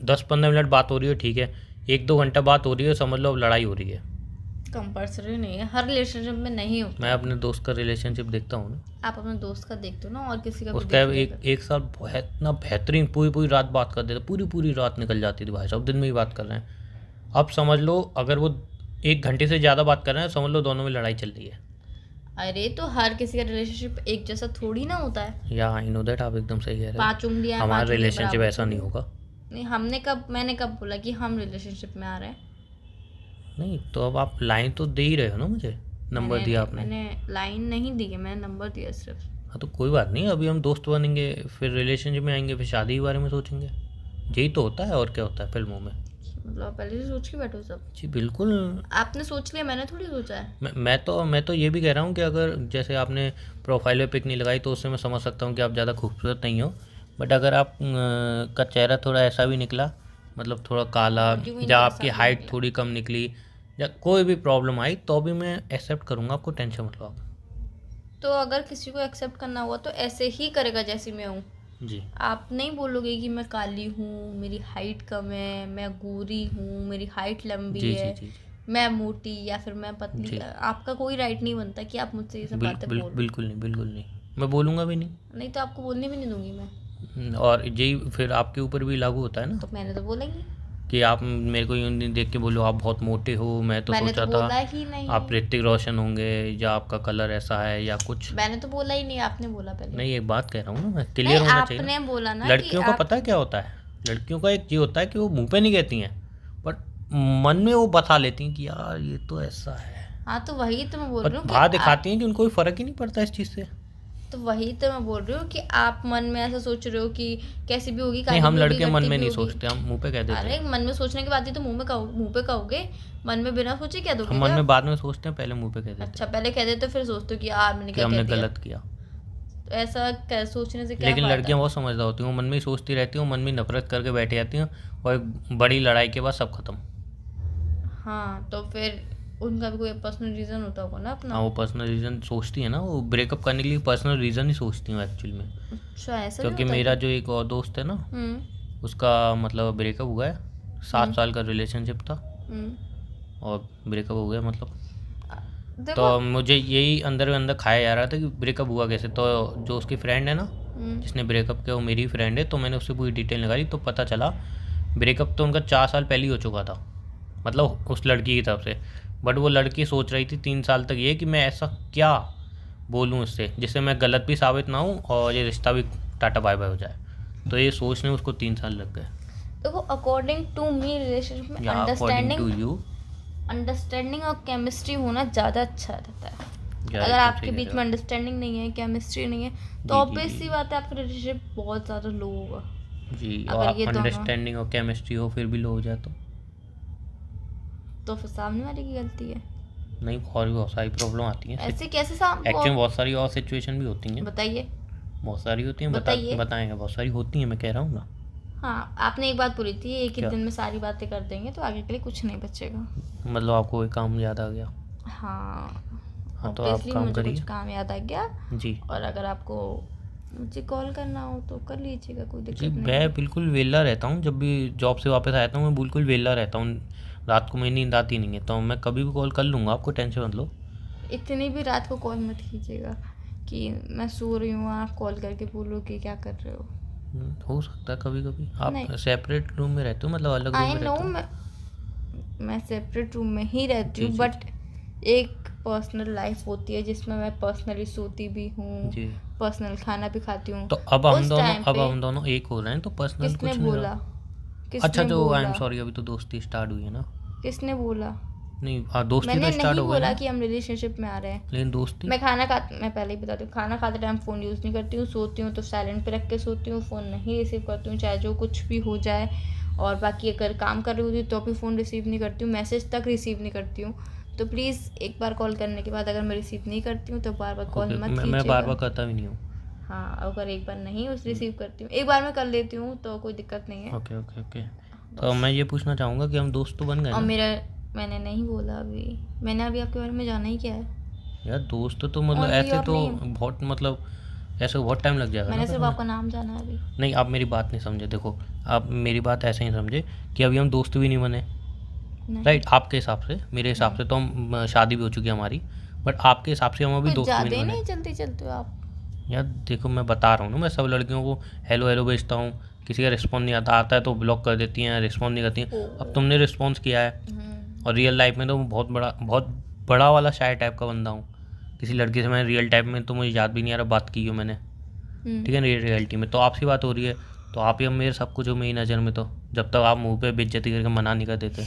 10-15 मिनट बात हो रही है ठीक है, 1-2 घंटा बात हो रही है समझ लो अब लड़ाई हो रही है। कंपल्सरी नहीं है, हर रिलेशनशिप में नहीं होता। मैं अपने दोस्त का रिलेशनशिप देखता हूँ ना, आप अपने दोस्त का देखते हो ना, और किसी का भी उसका देख लेगा। एक साल बहुत ना बेहतरीन पूरी पूरी रात बात करते थे, पूरी पूरी रात निकल जाती थी भाई साहब, दिन में ही बात कर रहे हैं। अब समझ लो अगर वो 1 घंटे से ज़्यादा बात कर रहे हैं, समझ लो दोनों में लड़ाई चल रही है। अरे तो हर किसी का रिलेशनशिप एक जैसा थोड़ी ना होता है। या आई नो दैट, आप एकदम सही कह रहे 5 उंगलियां हो, हैं, हमारा 5 उंगलियां रिलेशनशिप बराबर ऐसा नहीं होगा। नहीं, मैंने कब बोला कि हम रिलेशनशिप में आ रहे हैं? नहीं तो अब आप लाइन तो दे ही रहे हो ना मुझे, नंबर दिया आपने। मैंने लाइन नहीं दी है, मैंने नंबर दिया सिर्फ। हाँ तो कोई बात नहीं, अभी हम दोस्त बनेंगे, फिर रिलेशनशिप में आएंगे, फिर शादी के बारे में सोचेंगे, यही तो होता है और क्या होता है फिल्मों में। मतलब आप पहले से सोच के बैठो सब? जी बिल्कुल। आपने सोच लिया, मैंने थोड़ी सोचा है। मैं तो ये भी कह रहा हूँ कि अगर जैसे आपने प्रोफाइल पे पिक नहीं लगाई तो उससे मैं समझ सकता हूँ कि आप ज़्यादा खूबसूरत नहीं हो, बट अगर आप का चेहरा थोड़ा ऐसा भी निकला, मतलब थोड़ा काला, या आपकी हाइट थोड़ी कम निकली, या कोई भी प्रॉब्लम आई तो भी मैं एक्सेप्ट करूँगा, आपको टेंशन मत लो आप। तो अगर किसी को एक्सेप्ट करना हुआ तो ऐसे ही करेगा जैसी मैं हूँ। जी। आप नहीं बोलोगे कि मैं काली हूँ, मेरी हाइट कम है, मैं गोरी हूँ, मेरी हाइट लंबी जी है, जी जी मैं मोटी या फिर मैं पतली। आपका कोई राइट नहीं बनता कि आप मुझसे ये सब बातें बोलो। बिल्कुल नहीं, बिल्कुल नहीं, मैं बोलूँगा भी नहीं। नहीं तो आपको बोलने भी नहीं दूंगी मैं। और यही फिर आपके ऊपर भी लागू होता है ना, तो मैंने तो बोला ही कि आप मेरे को यूँ नहीं देख के बोलो आप बहुत मोटे हो, मैं तो मैंने सोचा तो था बोला ही नहीं। आप ऋतिक रोशन होंगे, या आपका कलर ऐसा है या कुछ। मैंने तो बोला ही नहीं, आपने बोला पहले। नहीं, एक बात कह रहा हूँ ना मैं, क्लियर होना चाहिए आपने ना। बोला ना लड़कियों कि का पता है क्या होता है, लड़कियों का एक ये होता है कि वो मुंह पे नहीं कहती हैं, बट मन में वो बता लेती हैं कि यार ये तो ऐसा है। हाँ तो वही तो मैं बोल रही हूँ बाहर दिखाती हैं कि उनको कोई फर्क ही नहीं पड़ता इस चीज़ से। तो वही तो मैं बोल रही हूँ कि आप मन में ऐसा सोच रहे हो कि कैसी भी होगी, नहीं, काली हम भी होगी, लड़के मन गट्टी में भी नहीं होगी। सोचते, हम मुंह पे कह देते अरे हैं। मन में सोचने की बात ही तो मुंह पे कहोगे, मन में बिना सोचे क्या दोगे हम मन क्या? में बाद में सोचते हैं, पहले मुंह पे कह देते अच्छा, हैं पहले कह देते फिर सोचते हो कि यार मैंने कि क्या कह हमने दिया। गलत किया। तो ऐसा सोचने से क्या लेकिन फायदा? लड़कियां बहुत समझदार होती हैं, वो मन में ही सोचती रहती हैं, वो मन में नफरत करके बैठ जाती हैं, और एक बड़ी लड़ाई के बाद सब खत्म। हाँ, तो फिर उनका भी कोई पर्सनल रीजन होता होगा ना अपना। हाँ, वो पर्सनल रीज़न सोचती है ना, वो ब्रेकअप करने के लिए पर्सनल रीज़न ही सोचती हूँ एक्चुअल में। अच्छा, ऐसा भी क्योंकि होता है मेरा क्या? जो एक और दोस्त है ना, हम्म। उसका मतलब ब्रेकअप हुआ है। 7 साल का रिलेशनशिप था हम्म। और ब्रेकअप हो गया मतलब। देखो। तो मुझे यही अंदर अंदर खाया जा रहा था कि ब्रेकअप हुआ कैसे। तो जो उसकी फ्रेंड है ना, हम्म। जिसने ब्रेकअप किया, वो मेरी फ्रेंड है, तो मैंने उससे पूरी डिटेल निकाली तो पता चला ब्रेकअप तो उनका 4 साल पहले ही हो चुका था, मतलब उस लड़की की तरफ से। बट वो लड़की सोच रही थी 3 साल तक ये कि मैं ऐसा क्या बोलूँ इससे जिससे मैं गलत भी साबित ना हूँ और ये रिश्ता भी टाटा बाय बाय हो जाए। तो ये सोचने में उसको 3 साल लग गए। देखो, अकॉर्डिंग टू मी रिलेशनशिप में या अकॉर्डिंग टू यू। अंडरस्टैंडिंग और केमिस्ट्री होना ज़्यादा अच्छा रहता है। या अगर एकदम आपके सही कह बीच रहे में हो। अंडरस्टैंडिंग नहीं है, केमिस्ट्री नहीं है, जी, तो जी, ऑब्वियस जी, सी बात है आपका रिलेशनशिप बहुत ज़्यादा लो होगा। जी। और अगर आप ये दोनों, अंडरस्टैंडिंग और केमिस्ट्री हो फिर भी लो हो जाए तो फिर सामने वाले की गलती है। नहीं, और भी बहुत सारी प्रॉब्लम आती हैं। ऐसे कैसे सामने एक्चुअली में बहुत सारी और सिचुएशन भी होती हैं, बताइए। बहुत सारी होती हैं, बताइए। बताएंगे, बहुत सारी होती हैं, मैं कह रहा हूँ ना। हाँ, आपने एक बात बोली थी, एक ही क्या? दिन में सारी बातें कर देंगे तो आगे के लिए कुछ नहीं बचेगा। मतलब आपको कोई काम याद आ गया? हाँ, हाँ, तो आप ऑब्वियसली काम मुझे करिए। कुछ काम याद आ गया। जी और अगर आपको मुझे कॉल करना हो तो कर लीजिएगा, कोई जी, दिक्कत नहीं मैं है। बिल्कुल वेला रहता हूँ, जब भी जॉब से वापस आता हूँ मैं बिल्कुल वेला रहता हूँ। रात को मेरी नींद आती नहीं है, तो मैं कभी भी कॉल कर लूँगा आपको, टेंशन मत लो। इतनी भी रात को कॉल मत कीजिएगा कि मैं सो रही हूँ, आप कॉल करके बोलो कि क्या कर रहे हो। हो सकता है कभी कभी। नहीं, आप सेपरेट रूम में रहते हो, मतलब अलग रूम आई में नो, रहते हो? मैं सेपरेट रूम में ही रहती जी हूँ, जी बट एक पर्सनल लाइफ होती है जिसमें मैं पर्सनली सोती भी हूँ, जी। पर्सनल खाना भी खाती हूँ। तो अब हम उस दोनों टाइम पे एक हो रहे हैं, तो पर्सनल किसने कुछ नहीं बोला? रहा। अच्छा, किसने जो आई एम बोला? सॉरी, अभी तो दोस्ती स्टार्ट हुई है ना। किसने बोला? नहीं, दोस्ती मैंने तो स्टार्ट नहीं हो गई बोला ना, कि हम रिलेशनशिप में आ रहे हैं। लेकिन दोस्ती। मैं पहले ही बताती हूँ, खाना खाते टाइम फ़ोन यूज़ नहीं करती हूँ, सोती हूँ तो साइलेंट पे रख के सोती हूँ, फ़ोन नहीं रिसीव करती हूँ चाहे जो कुछ भी हो जाए। और बाकी अगर काम कर रही होती हूँ तो भी फ़ोन रिसीव नहीं करती हूँ, मैसेज तक रिसीव नहीं करती हूँ। तो प्लीज़ एक बार कॉल करने के बाद अगर मैं रिसीव नहीं करती हूँ तो बार बार कॉल ओके, मत मैं बार बार कीजिएगा। करता भी नहीं हूँ। हाँ, अगर एक बार नहीं उस रिसीव करती हूँ, एक बार मैं कर लेती हूँ तो कोई दिक्कत नहीं है। Okay okay okay. तो बस। मैं ये पूछना चाहूँगा कि हम दोस्त तो बन गए और ना। मैंने नहीं बोला अभी, मैंने अभी आपके बारे में जाना ही क्या है। यार दोस्त तो मतलब ओनली ऐसे योर तो नेम। बहुत, मतलब ऐसे बहुत टाइम लग जाएगा ना मैंने फिर सिर्फ हमें। आपका नाम जाना है अभी। नहीं, आप मेरी बात नहीं समझे। देखो, आप मेरी बात ऐसे ही समझे कि अभी हम दोस्त भी नहीं बने, नहीं, राइट? आपके हिसाब से, मेरे हिसाब से तो हम शादी भी हो चुकी है हमारी, बट आपके हिसाब से हम अभी कुछ दोस्त भी ज़्यादा नहीं ही बने। नहीं चलते चलते हो आप। यार देखो, मैं बता रहा हूँ ना, मैं सब लड़कियों को हेलो हेलो भेजता हूँ, किसी का रिस्पॉन्स नहीं आता है तो ब्लॉक कर देती हैं, रिस्पॉन्स नहीं करती हैं। अब ओ। तुमने रिस्पॉन्स किया है, और रियल लाइफ में तो मैं बहुत बड़ा वाला शायर टाइप का बंदा हूँ। किसी लड़की से मैं रियल टाइप में, तो मुझे याद भी नहीं आ रहा बात की हो मैंने, ठीक है ना, रियलिटी में तो आपसी बात हो रही है, तो आप ही अब मेरे सब कुछ हो मेरी नज़र में। तो जब तक आप मुंह पे बेइज्जती करके मना नहीं कर देते,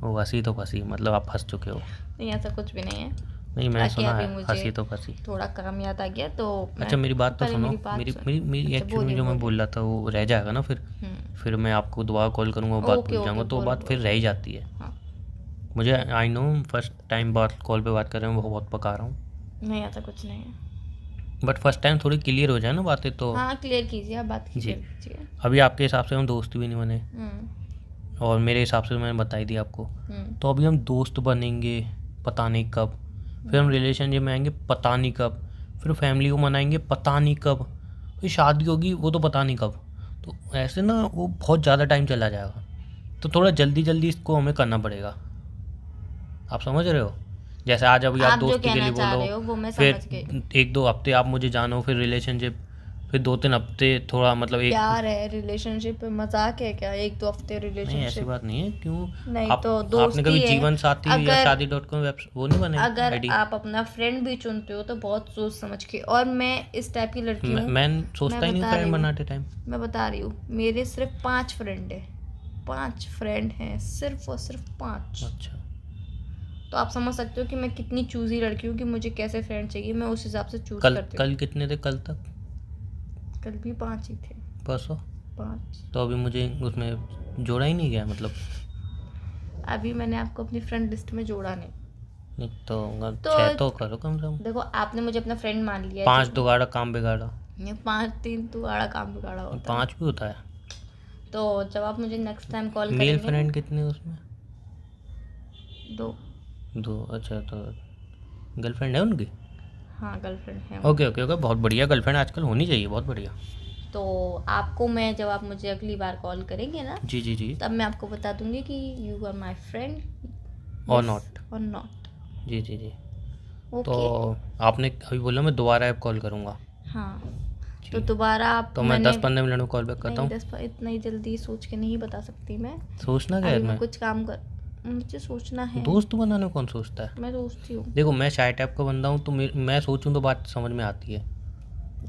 वो हंसी तो फंसी, मतलब आप फंस चुके हो। नहीं, ऐसा कुछ भी नहीं है। नहीं, मैंने बाकी सुना अभी है, मुझे हंसी तो फंसी। थोड़ा काम याद आ गया तो अच्छा, मेरी बात तो पहले सुनो। मेरी बात मेरी सुन। मेरी मेरी अच्छा, एक्चुअली में बोलिए जो मैं बोलिए। बोल रहा था वो रह जाएगा ना फिर। फिर मैं आपको दोबारा कॉल करूँगा, वो बात ओके भूल जाऊँगा, ओके, तो वो बोलो बात फिर बोलो। रह ही जाती है। हाँ, मुझे आई नो, फर्स्ट टाइम बात कॉल पे बात कर रहे हैं, वो बहुत पका रहा हूँ, नहीं ऐसा कुछ नहीं है। बट फर्स्ट टाइम थोड़ी क्लियर हो जाए ना बातें तो। हाँ, क्लियर कीजिए, आप बात जी। कीजिए। अभी आपके हिसाब से हम दोस्त भी नहीं बने, हम्म। और मेरे हिसाब से मैंने बता ही दिया आपको। हम्म। तो अभी हम दोस्त बनेंगे पता नहीं कब, फिर हम रिलेशनशिप में आएंगे पता नहीं कब, फिर फैमिली को मनाएंगे पता नहीं कब, फिर शादी होगी वो तो पता नहीं कब। तो ऐसे ना वो बहुत ज़्यादा टाइम चला जाएगा, तो थोड़ा जल्दी जल्दी इसको हमें करना पड़ेगा। आप समझ रहे हो? जैसे आज अभी आप आप जो दोस्ती के कहना लिए चाह बोलो, रहे हो वो मैं समझ गई। फिर 1-2 हफ्ते आप मुझे जानो, फिर रिलेशनशिप, फिर 2-3 हफ्ते थोड़ा, मतलब एक। प्यार है रिलेशनशिप पे, मजाक है क्या? 1-2 हफ्ते नहीं, ऐसी रिलेशनशिप? बात नहीं है। क्यों? नहीं आप तो आपने कभी दोस्ती है। जीवन साथी या अगर शादी.com वेब वो नहीं बने अगर आईडी? आप अपना फ्रेंड भी चुनते हो तो बहुत सोच समझ के, और मैं इस टाइप की लड़की हूँ। मैं सोचता ही नहीं बता फ्रेंड रही हूँ, बनाते टाइम। मैं बता रही हूँ, मेरे सिर्फ 5 फ्रेंड है, 5 फ्रेंड हैं, सिर्फ और सिर्फ 5। अच्छा। तो आप समझ सकते हो कि मैं कितनी चूज़ी लड़की हूँ कि मुझे कैसे फ्रेंड चाहिए, मैं उस हिसाब से चूज़ कल करती हूँ। कल कितने थे कल तक? कल भी 5 ही थे। परसों? 5। तो अभी मुझे उसमें जोड़ा ही नहीं गया मतलब। अभी मैंने आपको अपनी फ्रेंड लिस्ट में जोड़ा नहीं। नहीं तो तो 6 तो करो कम से कम। देखो, आपने मुझे अपना फ्रेंड मान लिया है, 5 दुगाड़ा काम बिगाड़ा। ये 5-3 तो बड़ा काम बिगाड़ा होता है। 5 भी होता है। तो जब आप मुझे नेक्स्ट टाइम कॉल मेल करेंगे फ्रेंड कितने उसमें? 2। 2? अच्छा, तो गर्लफ्रेंड है उनकी? हाँ, गर्लफ्रेंड है। ओके ओके ओके, बहुत बढ़िया। गर्लफ्रेंड आजकल होनी चाहिए, बहुत बढ़िया। तो आपको मैं, जब आप मुझे अगली बार कॉल करेंगे ना, जी जी जी। तब मैं आपको बता दूंगी कि यू आर माई फ्रेंड और नॉट। और नॉट। जी जी जी। ओके। तो आपने अभी बोला मैं दोबारा ऐप कॉल करूँगा। हाँ, जी। तो दोबारा आप, तो मैं 10-15 मिनट में कॉल बैक करता नहीं, हूँ। इतना ही जल्दी सोच के नहीं बता सकती मैं। सोचना क्या है अभी मैं इसमें? कुछ काम कर, मुझे सोचना है। दोस्त बनाने में कौन सोचता है? मैं सोचती हूँ। देखो, मैं शाय टाइप का बंदा हूँ, तो मैं सोचूं तो बात समझ में आती है।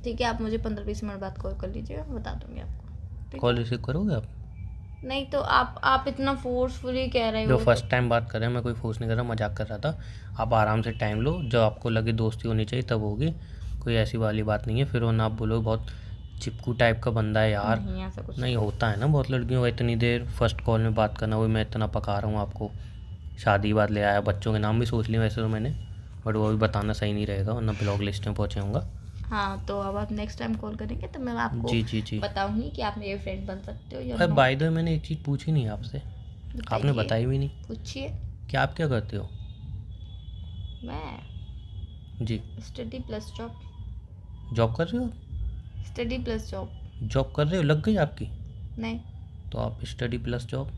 ठीक है, आप मुझे 15-20 मिनट बाद कॉल कर लीजिएगा, मैं बता दूंगी आपको। ठीक कॉल है? रिसीव करोगे आप? नहीं तो आप इतना फोर्सफुली कह रहे जो हो। फर्स्ट टाइम बात कर रहे हैं, मैं कोई फोर्स नहीं कर रहा, मजाक कर रहा था। आप आराम से टाइम लो, जब आपको लगे दोस्ती होनी चाहिए तब होगी, कोई ऐसी वाली बात नहीं है। फिर वरना आप बोलो बहुत चिपकू टाइप का बंदा है यार। नहीं, ऐसा कुछ नहीं होता है ना बहुत लड़कियों का, इतनी देर फर्स्ट कॉल में बात करना। वही मैं इतना पका रहा हूँ आपको, शादी बात ले आया, बच्चों के नाम भी सोच लिए वैसे तो मैंने, बट वो भी बताना सही नहीं रहेगा वरना ब्लॉग लिस्ट में पहुँचाऊँगा। हाँ, तो अब आप नेक्स्ट टाइम कॉल करेंगे तो मैं आपको जी जी जी। बताऊंगी कि आप मेरे फ्रेंड बन सकते हो या अरे not। बाय द वे, मैंने एक चीज़ पूछी नहीं आपसे, आपने बताइए, बताई भी नहीं पूछिए। कि आप क्या करते हो? मैं जी। Study plus job. जॉब कर रहे हो? Study plus job. जॉब कर रहे हो, लग गई आपकी? नहीं, तो आप स्टडी प्लस जॉब।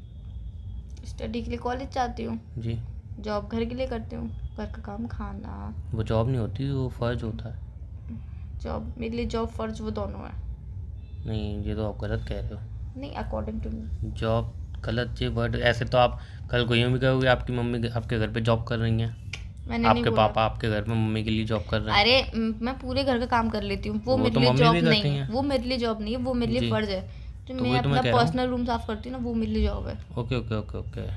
स्टडी के लिए कॉलेज जाती हूँ, जी। जॉब घर के लिए करती हूँ, घर का काम, खाना। वो जॉब नहीं होती, वो फ़र्ज होता है। जॉब मेरे लिए, जॉब फर्ज वो दोनों है। नहीं, ये तो आप गलत कह रहे हो। नहीं, अकॉर्डिंग टू मी। जॉब गलत, ये वर्ड ऐसे तो आप कल को यूँ भी कहोगे आपकी मम्मी आपके घर पे जॉब कर रही हैं, मैंने नहीं आपके बोला। पापा आपके घर पे मम्मी के लिए जॉब कर रहे हैं। अरे मैं पूरे घर का काम कर लेती हूँ, वो वो मेरे तो लिए मम्मी जॉब भी नहीं करती है। हैं। वो मेरे लिए जॉब नहीं है, वो मेरे लिए जी। फर्ज है। जो तो मैं वही तो मैं अपना कह रहा हूँ। पर्सनल रूम साफ करती हूँ ना, वो मेरे लिए जॉब है। Okay okay okay okay.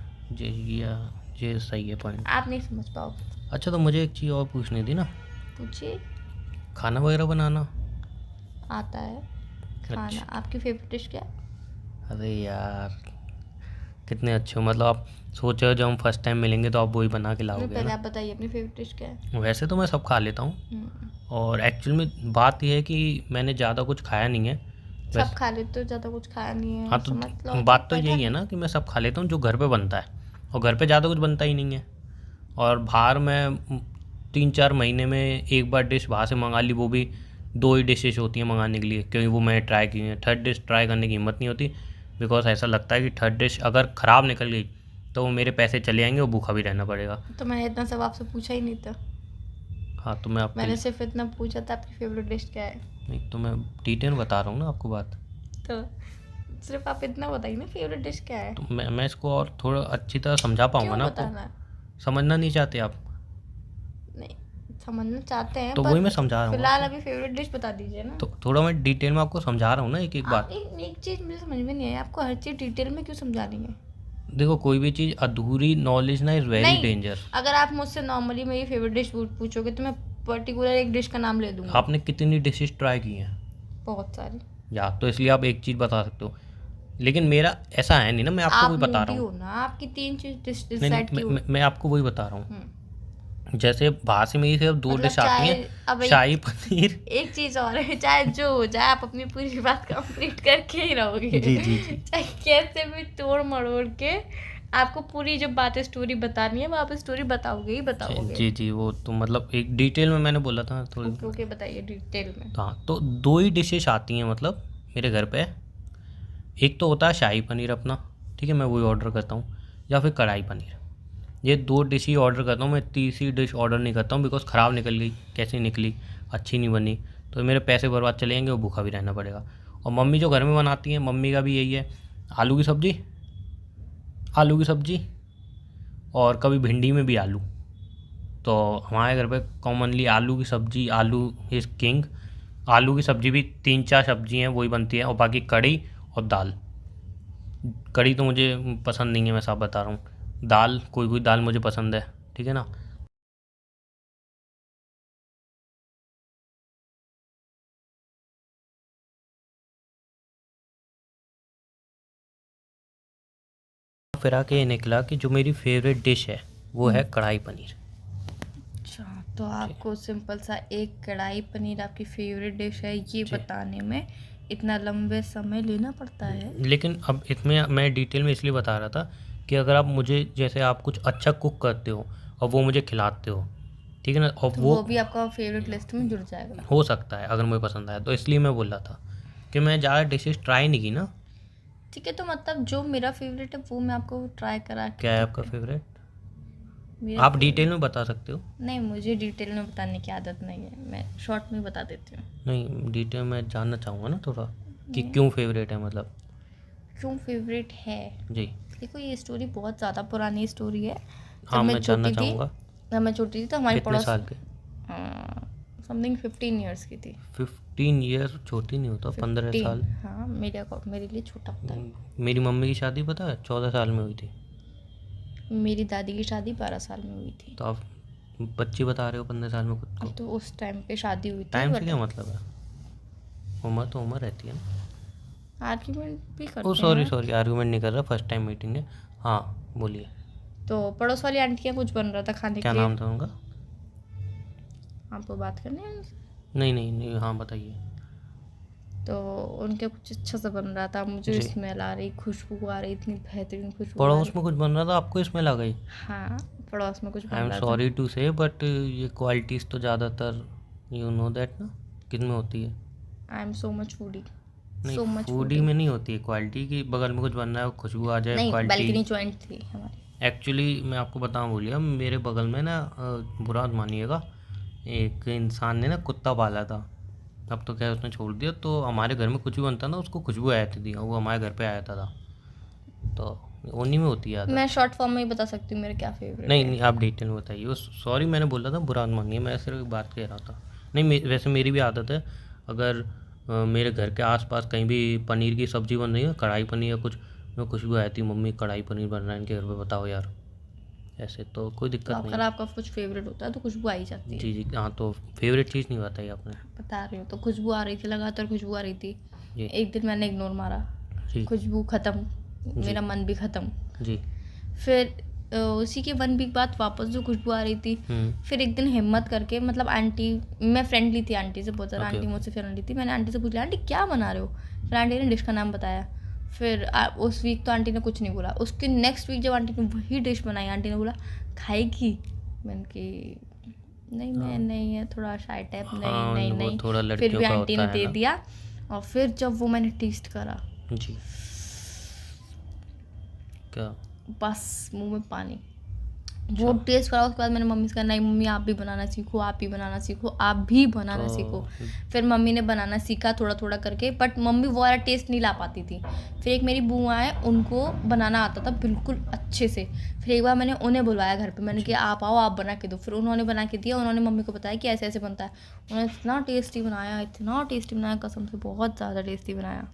ये सही है पॉइंट। आप नहीं समझ पाओगे। अच्छा, तो मुझे एक चीज़ और पूछनी थी ना, पूछिए। खाना वगैरह बनाना आता है खाना। अच्छा। आपकी फेवरेट डिश क्या है? अरे यार, कितने अच्छे हो, मतलब आप सोच रहे हो जब हम फर्स्ट टाइम मिलेंगे तो आप वही बना के नहीं, लाओगे पहले ना। आप बताइए अपनी फेवरेट डिश क्या है। वैसे तो मैं सब खा लेता हूँ, हम्म, और एक्चुअल में बात यह है कि मैंने ज़्यादा कुछ खाया नहीं है सब वैसे। खा लेते हो, ज़्यादा कुछ खाया नहीं है, हाँ, समझ लो तो बात तो बैठा यही है ना कि मैं सब खा लेता हूँ जो घर पे बनता है, और घर पे ज़्यादा कुछ बनता ही नहीं है। और बाहर मैं 3-4 महीने में एक बार डिश बाहर से मंगा ली, वो भी 2 ही डिशेज होती हैं मंगाने के लिए, क्योंकि वो मैंने ट्राई की है। थर्ड डिश ट्राई करने की हिम्मत नहीं होती, बिकॉज ऐसा लगता है कि थर्ड डिश अगर ख़राब निकल गई तो वो मेरे पैसे चले जाएंगे और भूखा भी रहना पड़ेगा। तो मैंने इतना सब आपसे पूछा ही नहीं था। हाँ, तो मैं आपके मैंने सिर्फ इतना पूछा था आपकी फेवरेट डिश क्या है। नहीं, तो मैं डिटेल बता रहा हूँ ना आपको बात। तो सिर्फ आप इतना बताइए ना, फेवरेट डिश क्या है। तो मैं इसको और थोड़ा अच्छी तरह समझा पाऊँगा क्यों ना बताना है? आपको। समझना नहीं चाहते आप? नहीं, समझना चाहते हैं, तो पर वही मैं समझा रहा हूँ फिलहाल आपको। अभी फेवरेट डिश बता दीजिए ना। तो थोड़ा मैं डिटेल में आपको समझा रहा हूँ ना एक एक आप बात। एक चीज़ मुझे समझ में नहीं आई, आपको हर चीज़ डिटेल में क्यों समझानी है? देखो, कोई भी चीज़ अधूरी नॉलेज ना इज़ वेरी नहीं, डेंजर। अगर आप मुझसे नॉर्मली मेरी फेवरेट डिश पूछोगे तो मैं पर्टिकुलर एक डिश का नाम ले दूंगी। आपने कितनी डिशेस ट्राई की हैं? बहुत सारी। या तो इसलिए आप एक चीज़ बता सकते हो, लेकिन मेरा ऐसा है नहीं ना, मैं आपको आप वही बता रहा मूडी हूँ। हो ना, आपकी 3 चीज़ नहीं डिसाइड नहीं, की हो। मैं आपको वही बता रहा हूँ। हम्म, जैसे बाहर से मेरी सिर्फ 2 मतलब डिश आती चाहे, हैं, अब शाही पनीर। एक चीज़ और है, चाहे जो हो जाए आप अपनी पूरी बात कंप्लीट करके ही रहोगे। जी जी जी। चाहे कैसे भी तोड़ मरोड़ के आपको पूरी जो बातें स्टोरी बतानी है वो आप स्टोरी बताओगे ही बताओगे। जी जी, वो तो मतलब एक डिटेल में मैंने बोला था थोड़ी। ओके ओके, बताइए डिटेल में। हाँ, तो 2 ही डिशेस आती हैं मतलब मेरे घर पे। एक तो होता है शाही पनीर अपना, ठीक है, मैं वही ऑर्डर करता हूँ, या फिर कढ़ाई पनीर। ये 2 डिश ही ऑर्डर करता हूँ मैं, तीसरी डिश ऑर्डर नहीं करता हूँ, बिकॉज ख़राब निकल गई, कैसी निकली, अच्छी नहीं बनी, तो मेरे पैसे बर्बाद चले जाएंगे और भूखा भी रहना पड़ेगा। और मम्मी जो घर में बनाती हैं, मम्मी का भी यही है, आलू की सब्ज़ी, आलू की सब्ज़ी, और कभी भिंडी में भी आलू। तो हमारे घर पे कॉमनली आलू की सब्ज़ी, आलू इज़ किंग। आलू की सब्ज़ी भी 3-4 सब्ज़ी हैं वही बनती है, और बाकी कढ़ी और दाल। कढ़ी तो मुझे पसंद नहीं है, मैं साफ बता रहा हूँ। दाल, कोई कोई दाल मुझे पसंद है, ठीक है। ठीक है ना। फिर आके ये निकला कि जो मेरी फेवरेट डिश है वो है कढ़ाई पनीर। अच्छा, तो आपको सिंपल सा एक कढ़ाई पनीर आपकी फेवरेट डिश है ये जी। बताने में इतना लंबे समय लेना पड़ता है। लेकिन अब इसमें मैं डिटेल में इसलिए बता रहा था कि अगर आप मुझे जैसे आप कुछ अच्छा कुक करते हो और वो मुझे खिलाते हो, ठीक है ना, और तो वो भी आपका फेवरेट लिस्ट में जुड़ जाएगा। हो सकता है अगर मुझे पसंद आया, तो इसलिए मैं बोल रहा था कि मैं ज़्यादा डिशेस ट्राई नहीं की ना। ठीक है, तो मतलब जो मेरा फेवरेट है वो मैं आपको ट्राई करा के क्या है आपका फेवरेट? मेरा आप favorite- डिटेल में बता सकते हो। नहीं, मुझे डिटेल में बताने की आदत नहीं है, मैं शॉर्ट में बता देती हूँ। नहीं, डिटेल में जानना चाहूँगा ना थोड़ा कि क्यों फेवरेट है, मतलब। क्यों फेवरेट है? जी। देखो, ये स्टोरी बहुत ज़्यादा पुरानी स्टोरी है। हाँ, मैं जानना चाहूँगा। जब मैं छोटी थी तो हमारी कितने साल के? समथिंग 15 ईयर्स की थी। 15 ईयर छोटी नहीं होता, 15 साल। हाँ, मेरे लिए छोटा होता है। मेरी मम्मी की शादी पता है 14 साल में हुई थी। मेरी दादी की शादी 12 साल में हुई थी। तो आप बच्ची बता रहे हो 15 साल में खुद को। तो उस टाइम पे शादी हुई थी। टाइम से क्या मतलब है? उम्र तो उम्र रहती है ना। आर्ग्यूमेंट भी करते ओ हैं। सॉरी, आर्गूमेंट नहीं कर रहा, फर्स्ट टाइम मीटिंग है। हाँ, बोलिए। तो पड़ोस वाली आंटी का कुछ बन रहा था खाने क्या के लिए। नाम था उनका? आपको बात करनी है उनसे? नहीं, हाँ बताइए। तो उनके कुछ अच्छा सा बन रहा था, मुझे जी। स्मेल आ रही, खुशबू आ रही, इतनी बेहतरीन खुशबू आ पड़ोस रही। में कुछ बन रहा था, आपको इसमें लग गई? हाँ, पड़ोस में कुछ बन आई एम रहा था। सॉरी टू से, बट ये क्वालिटीज़ तो ज़्यादातर यू नो दैट ना किन में होती है। I am so much foodie. नहीं, सो मच फूडी में नहीं होती है क्वालिटी की, बगल में कुछ बन रहा है खुशबू आ जाए नहीं, क्वालिटी। बालकनी जॉइंट थी हमारी। एक्चुअली मैं आपको बताऊँ बोलिए, मेरे बगल में ना बुरा मत मानिएगा, एक इंसान ने ना कुत्ता पाला था। अब तो क्या उसने छोड़ दिया, तो हमारे घर में कुछ भी बनता ना उसको खुशबू आ जाती थी, और वो हमारे घर पे आ जाता था। तो उन्हीं में होती है आदत। मैं शॉर्ट फॉर्म में ही बता सकती हूँ मेरा क्या फेवरेट नहीं है। नहीं, आप डिटेल में बताइए। वो सॉरी मैंने बोला था, बुरा मत मानिए, मैं सिर्फ एक बात कह रहा था। नहीं, वैसे मेरी भी आदत है, अगर मेरे घर के आसपास कहीं भी पनीर की सब्ज़ी बन रही है, कढ़ाई पनीर या कुछ, मैं खुशबू आती है, मम्मी कढ़ाई पनीर बन रहा है इनके घर पे, बताओ यार। ऐसे तो कोई तो दिक्कत नहीं अगर है। आपका कुछ फेवरेट होता है तो खुशबू आ ही जाती है। जी जी, हाँ, तो फेवरेट चीज़ नहीं बताई आपने। बता रही हूँ, तो खुशबू आ रही थी, लगातार खुशबू आ रही थी। जी एक दिन मैंने इग्नोर मारा, जी खुशबू ख़त्म, मेरा मन भी ख़त्म। जी। फिर उसी के 1 वीक बाद वापस जो खुशबू आ रही थी, फिर एक दिन हिम्मत करके, मतलब आंटी, मैं फ्रेंडली थी आंटी से बहुत ज़्यादा, ओके, आंटी ओके। मुझसे फ्रेंडली थी। मैंने आंटी से पूछ लिया, आंटी क्या बना रहे हो? फिर आंटी ने डिश का नाम बताया। फिर उस वीक तो आंटी ने कुछ नहीं बोला। उसके नेक्स्ट वीक जब आंटी ने वही डिश बनाई, आंटी ने बोला खाएगी? मैंने कि नहीं, मैं नहीं है, थोड़ा शाय टाइप, नहीं हाँ, नहीं वो नहीं। थोड़ा फिर लड़कियों भी का आंटी होता ने है दे ना। दिया। और फिर जब वो मैंने टेस्ट करा, जी। क्या? बस मुंह में पानी। वो टेस्ट करा, उसके बाद मैंने मम्मी से कहा, नहीं मम्मी आप भी बनाना सीखो, आप भी बनाना सीखो, आप भी बनाना तो सीखो। फिर मम्मी ने बनाना सीखा थोड़ा थोड़ा करके, बट मम्मी वो वाला टेस्ट नहीं ला पाती थी। फिर एक मेरी बुआ है, उनको बनाना आता था बिल्कुल अच्छे से। फिर एक बार मैंने उन्हें बुलवाया घर पे, मैंने कहा आप आओ, आप बना के दो। फिर उन्होंने बना के दिया, उन्होंने मम्मी को बताया कि ऐसे ऐसे बनता है। उन्होंने इतना टेस्टी बनाया, इतना टेस्टी बनाया, कसम से बहुत ज़्यादा टेस्टी बनाया।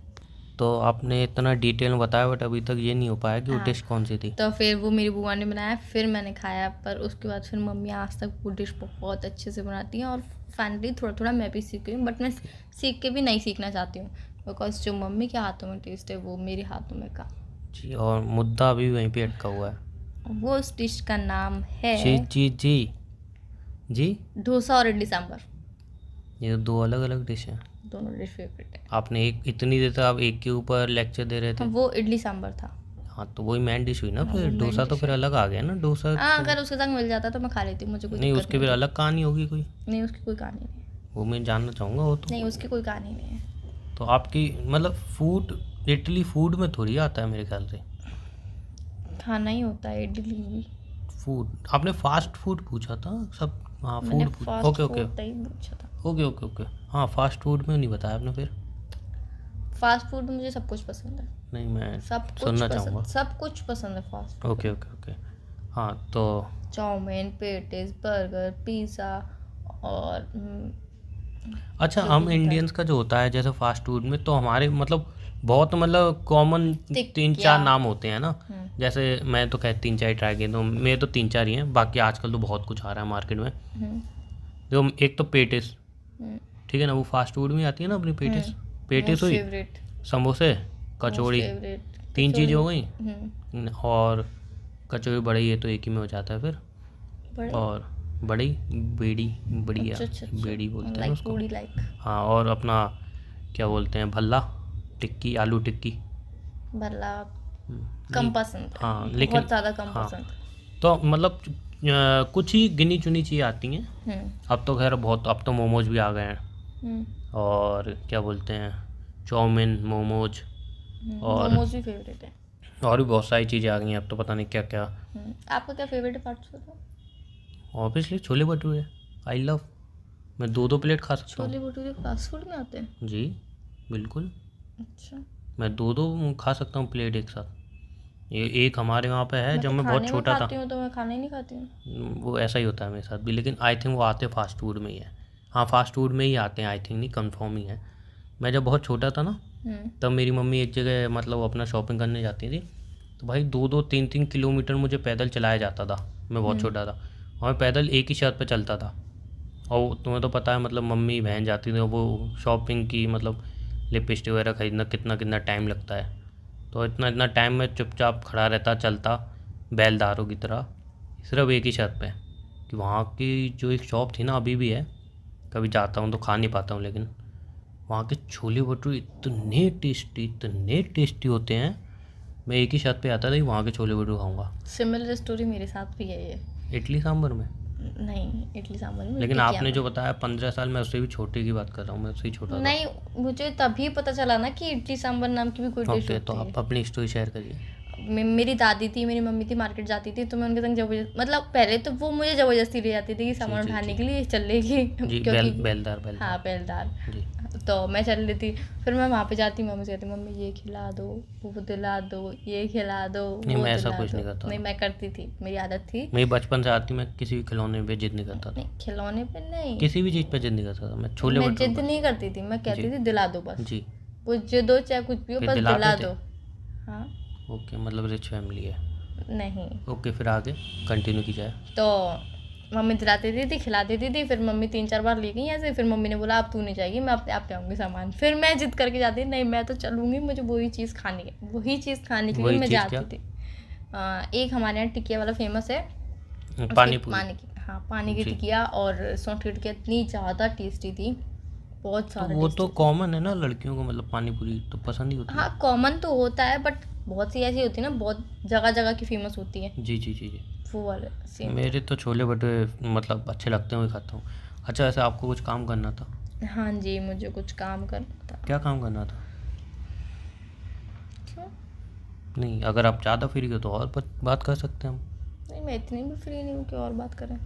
तो आपने इतना डिटेल में बताया, बट अभी तक ये नहीं हो पाया कि वो हाँ। डिश कौन सी थी। तो फिर वो मेरी बुआ ने बनाया, फिर मैंने खाया। पर उसके बाद फिर मम्मी आज तक वो डिश बहुत अच्छे से बनाती हैं, और फाइनली थोड़ा थोड़ा मैं भी सीख गई हूँ। बट मैं सीख के भी नहीं सीखना चाहती हूँ, बिकॉज जो मम्मी के हाथों में टेस्ट है वो मेरे हाथों में का। जी, और मुद्दा अभी वहीं पे अटका हुआ है। वो उस डिश का नाम है जी जी जी जी। डोसा और इडली सांभर। ये तो दो अलग अलग डिश हैं। दोनों डिश फेवरेट है। आपने एक इतनी देर तक आप एक के ऊपर लेक्चर दे रहे थे। हाँ, वो इडली सांभर था। हाँ, तो वही मेन डिश हुई ना। हाँ, फिर वो main डोसा तो dish फिर है। अलग आ गया ना, डोसा हाँ, तो। अगर उसके संग मिल जाता तो मैं खा लेती हूँ, मुझे कोई नहीं, दिक्कत उसकी फिर अलग कहानी होगी कोई। नहीं, उसकी कोई कहानी नहीं है। वो मैं जानना चाहूँगा वो तो। नहीं, उसकी कोई कहानी नहीं है। तो आपकी मतलब फूड, इटली फूड में थोड़ी आता है मेरे ख्याल से। खाना ही होता है इडली भी। फूड, आपने फास्ट फूड पूछा था सब। हाँ, मैंने food fast okay okay food नहीं पूछा था। Okay okay okay. हाँ, फास्ट फूड में नहीं बताया आपने फिर। फास्ट फूड में मुझे सब कुछ पसंद है। नहीं, मैं सब कुछ सुनना पसंद, चाहूँगा। सब कुछ पसंद है fast food. Okay okay okay. हाँ, तो चाउमीन, पेटीज, बर्गर, पिज़्ज़ा और अच्छा, जो हम भी होता है। इंडियंस का जो होता है जैसे फास्ट फूड में, तो हमारे मतलब बहुत मतलब कॉमन टिकिया। 3-4 नाम होते हैं ना, जैसे मैं तो खैर 3-4 ही ट्राई किए, तो मेरे तो 3-4 ही हैं, बाकी आजकल तो बहुत कुछ आ रहा है मार्केट में। जो एक तो पेटिस, ठीक है ना, वो फास्ट फूड में आती है ना अपनी पेटिस। पेटिस हुई, फेवरेट, समोसे, कचौड़ी, फेवरेट 3 चीज़ें हो गई। और कचौड़ी बड़ी, ये तो एक ही में हो जाता है फिर। बड़े। और बड़ी बेड़ी, बढ़िया अच्छा, बेड़ी बोलते हैं लाइक उसको। पूरी लाइक हाँ, और अपना क्या बोलते हैं, भल्ला, टिक्की, आलू टिक्की। भल्ला नहीं, कम पसंद है, हाँ लेकिन बहुत ज़्यादा कम हाँ, पसंद तो मतलब कुछ ही गिनी चुनी चीज़ें आती हैं। अब तो खैर बहुत, अब तो मोमोज भी आ गए हैं, और क्या बोलते हैं, चाउमीन, मोमोज, और मोमोज भी फेवरेट है। और भी बहुत सारी चीज़ें आ गई हैं अब तो, पता नहीं क्या क्या। आपका क्या फेवरेट है fast food? Obviously chole bhature, I love. मैं 2-2 प्लेट खा सकता हूँ। छोले भटूरे फास्ट फूड में आते हैं? जी बिल्कुल, अच्छा, मैं 2-2 खा सकता हूँ प्लेट एक साथ। ये एक हमारे वहाँ पे है, मैं जब तो मैं बहुत खाने में छोटा था। खाती हूँ, तो मैं खाना ही नहीं खाती हूँ। वो ऐसा ही होता है मेरे साथ भी, लेकिन आई थिंक वो आते फास्ट फूड में ही है। हाँ, फास्ट फूड में ही आते हैं आई थिंक, नहीं कंफर्म ही है। मैं जब बहुत छोटा था ना, तब मेरी मम्मी एक जगह मतलब अपना शॉपिंग करने जाती थी, तो भाई 2-2 3-3 किलोमीटर मुझे पैदल चलाया जाता था। मैं बहुत छोटा था और मैं पैदल एक ही शर्त पे चलता था। और तुम्हें तो पता है मतलब मम्मी बहन जाती थी, वो शॉपिंग की मतलब लिपस्टिक वगैरह खरीदना कितना कितना टाइम लगता है, तो इतना इतना टाइम में चुपचाप खड़ा रहता, चलता बैलदारों की तरह, सिर्फ एक ही शर्त पे कि वहाँ की जो एक शॉप थी ना, अभी भी है, कभी जाता हूँ तो खा नहीं पाता हूँ, लेकिन वहाँ के छोले भटूरे इतने टेस्टी होते हैं। मैं एक ही शर्त पे आता था कि वहाँ के छोले भटूरे खाऊंगा। सिमिलर स्टोरी मेरे साथ भी है ये। इडली सांभर में नहीं, इडली सांभर में, लेकिन टिकिया आपने में। जो बताया 15 साल, मैं उससे भी छोटे की बात कर रहा हूँ, मैं उससे ही छोटा था। नहीं, मुझे तभी पता चला ना कि इडली सांभर नाम की भी कोई डिश ओके, तो होती है। आप अपनी स्टोरी शेयर करिए। मेरी दादी थी, मेरी मम्मी थी, मार्केट जाती थी, तो मैं उनके संग जबरदस्ती, मतलब पहले तो वो मुझे ज़बरदस्ती ले जाती थी कि सामान जी, उठाने जी। के लिए चलेगी जी, क्योंकि बेलदार हाँ, बेलदार। जी। तो मैं चल रही थी, फिर मैं वहाँ पे जाती, मम्मी से कहती, मम्मी ये खिला दो, वो दिला दो, ये खिला दो, नहीं, वो मैं ऐसा दिला कुछ दो। नहीं करता नहीं, था। मैं करती थी, मेरी आदत थी। मेरी बचपन से आती, मैं किसी भी खिलौने पे जिद नहीं करता था, नहीं, खिलौने पे नहीं, किसी भी चीज़ पे जिद नहीं करता था, मैं छोले मैं भटूरे जिद बस। नहीं करती थी, मैं कहती जी। थी दिला दो बस, जी, वो जिद हो चाहे कुछ भी हो, फिर बस दिलाते दिला थे? दो। हाँ, ओके, मतलब रिच फैमिली है। नहीं, ओके, फिर आगे कंटिन्यू की जाए। तो मम्मी दिलाती थी, खिला देती थी, फिर मम्मी 3-4 बार ले गई ऐसे, फिर मम्मी ने बोला अब तू नहीं जाएगी, मैं अपने आप ले आऊँगी सामान। फिर मैं जिद करके जाती, नहीं मैं तो चलूँगी, मुझे वही चीज़ खानी है, वही चीज़ खाने के लिए वही मैं चीज़ जाती क्या? थी। एक हमारे यहाँ टिकिया वाला फेमस है, पानी उसकी पूरी। पानी की, हाँ, पानी की जी। टिकिया और सौंठ की टिकिया इतनी ज़्यादा टेस्टी थी, बहुत तो ज़्यादा वो टेस्टी तो थी। कॉमन है ना लड़कियों को, मतलब पानी पूरी तो पसंद ही होती है। हाँ, कॉमन तो होता है, बट बहुत सी ऐसी होती है ना, बहुत जगह जगह की फेमस होती है, जी जी जी जी। वो वाले सेम। मेरे तो छोले भटूरे मतलब अच्छे लगते हैं, वही खाता हूँ। अच्छा, वैसे आपको कुछ काम करना था? हाँ जी, मुझे कुछ काम करना था। क्या काम करना था? क्यों? नहीं, अगर आप ज़्यादा फ्री हो तो और बात कर सकते हैं हम। नहीं, मैं इतनी भी फ्री नहीं हूँ कि और बात करें।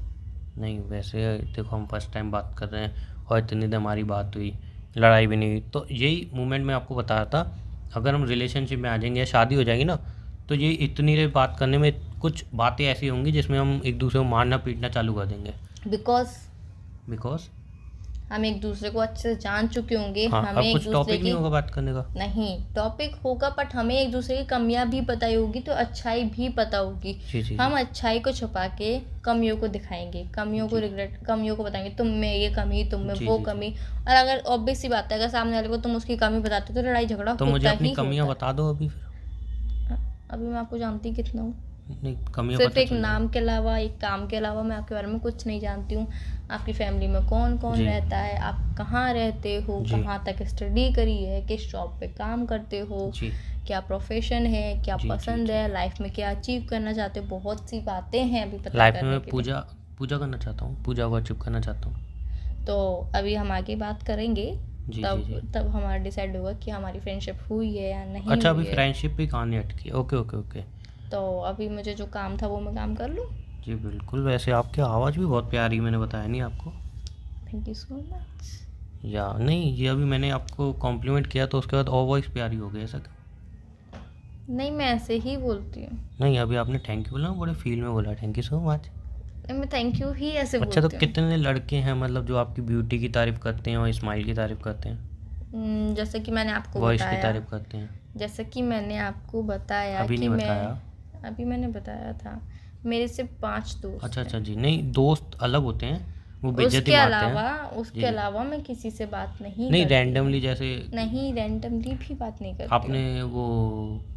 नहीं, वैसे देखो हम फर्स्ट टाइम बात कर रहे हैं और इतनी देर हमारी बात हुई, लड़ाई भी नहीं हुई, तो यही मूवमेंट मैं आपको बता रहा था। अगर हम रिलेशनशिप में आ जाएंगे या शादी हो जाएगी ना, तो ये इतनी देर बात करने में कुछ बातें ऐसी होंगी जिसमें हम एक दूसरे को मारना पीटना चालू कर देंगे। बिकॉज हम एक दूसरे को अच्छे से जान चुके होंगे, हाँ, हमें अब एक कुछ दूसरे टॉपिक की, नहीं होगा बात करने का। नहीं टॉपिक होगा, बट हमें एक दूसरे की कमियां भी पता होगी, तो अच्छाई भी पता होगी। जी जी हम अच्छाई को छुपा के कमियों को दिखाएंगे, कमियों को रिग्रेट, कमियों को बताएंगे, तुम में ये कमी, तुम में जी, वो जी, कमी। और अगर ऑब्वियस सी बात है, अगर सामने वाले को तुम उसकी कमी बताते हो तो लड़ाई झगड़ा तो होता मुझे अपनी ही कमियां होता बता दो अभी फिर। है। अभी मैं आपको जानती कितना हूँ? नहीं, कमियां सिर्फ पता एक चल नाम के अलावा, एक काम के अलावा मैं आपके बारे में कुछ नहीं जानती हूँ। आपकी फैमिली में कौन कौन जी। रहता है, आप कहाँ रहते हो, जी। कहाँ तक स्टडी करी है, किस जॉब पे काम करते हो, जी क्या प्रोफेशन है, क्या जी, जी, पसंद जी। है, लाइफ में क्या अचीव करना चाहते हो, बहुत सी बातें हैं अभी पता लाइफ करने में के लिए। पूजा करना चाहता हूँ, पूजा को अचीव करना चाहता हूँ। तो अभी हम आगे बात करेंगे, जी, तब जी, जी। तब हमारा डिसाइड होगा कि हमारी फ्रेंडशिप हुई है या नहीं अच्छा, अभी हुई है। फ्रेंडशिप पे कहानी अटकी है। Okay okay okay. तो अभी मुझे जो काम था वो मैं काम कर लूँ। जी बिल्कुल। वैसे आपकी आवाज़ भी बहुत प्यारी है, मैंने बताया नहीं आपको? Thank you so much. या नहीं, ये अभी मैंने आपको कॉम्प्लीमेंट किया तो उसके बाद और वॉइस प्यारी हो गई, ऐसा क्यों? नहीं, मैं ऐसे ही बोलती हूँ। नहीं, अभी आपने थैंक यू बोला, बड़े फील में बोला थैंक यू सो मच। नहीं, मैं थैंक यू ही ऐसे अच्छा, तो बोलती हूँ। कितने लड़के हैं मतलब जो आपकी ब्यूटी की तारीफ़ करते हैं और स्माइल की तारीफ़ करते हैं? जैसे कि मैंने आपको वॉइस की बताया, तारीफ करते हैं। जैसा कि मैंने आपको बताया अभी कि नहीं मैं बताया। अभी मैंने बताया था, मेरे सिर्फ 5 दोस्त अच्छा हैं। अच्छा जी, नहीं दोस्त अलग होते हैं, वो बेइज्जती उसके मारते अलावा हैं। उसके जी जी। अलावा मैं किसी से बात नहीं नहीं करती रैंडमली हूँ। जैसे नहीं, रैंडमली भी बात नहीं करती हूँ। आपने वो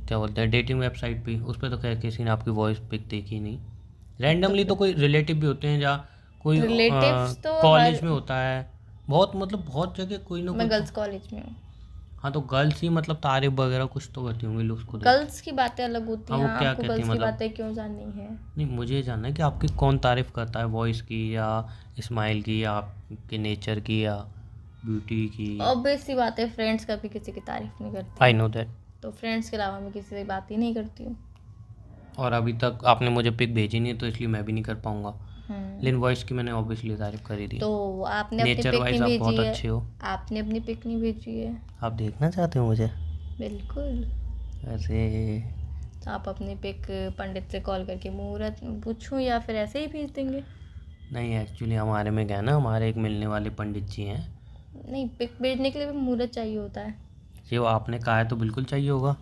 क्या बोलते हैं डेटिंग वेबसाइट पे, उस पर तो खैर किसी ने आपकी वॉइस पिक देखी नहीं। तो रैंडमली तो फिर कोई रिलेटिव भी होते हैं, जहाँ कोई रिलेटिव्स तो हर कॉलेज में होता है, बहुत मतलब बहुत जगह कोई ना कोई मैं तो। गर्ल्स कॉलेज में हूँ। हाँ तो गर्ल्स ही मतलब तारीफ वगैरह कुछ तो करती होंगी लुक्स को देख के। गर्ल्स की बातें अलग होती हाँ हैं, वो क्या आपको कहती है गर्ल्स की मतलब, बातें क्यों जाननी है? नहीं मुझे ये जानना है कि आपकी कौन तारीफ करता है, वॉइस की या स्माइल की या आपके नेचर की या ब्यूटी की। ऑब्वियस सी बात है, फ्रेंड्स कभी किसी की तारीफ नहीं आई करती, नो दैट। तो फ्रेंड्स के अलावा मैं किसी से बात ही नहीं करती हूँ। और अभी तक आपने मुझे पिक भेजी नहीं है तो इसलिए मैं भी नहीं कर पाऊँगा। हम्म लेकिन वॉइस की मैंने ऑब्वियसली तारीफ करी थी। तो आपने अपनी नेचर पिक वाइज नहीं आप भेजी बहुत है। अच्छे हो। आपने अपनी पिक नहीं भेजी है। आप देखना चाहते हो मुझे? बिल्कुल। ऐसे तो आप अपनी पिक पंडित से कॉल करके मुहूर्त पूछूं या फिर ऐसे ही भेज देंगे? नहीं, एक्चुअली हमारे में क्या है ना, हमारे एक मिलने वाले पंडित जी हैं। नहीं, पिक भेजने के लिए भी मुहूर्त चाहिए होता है। जी वो आपने कहा है तो बिल्कुल चाहिए होगा।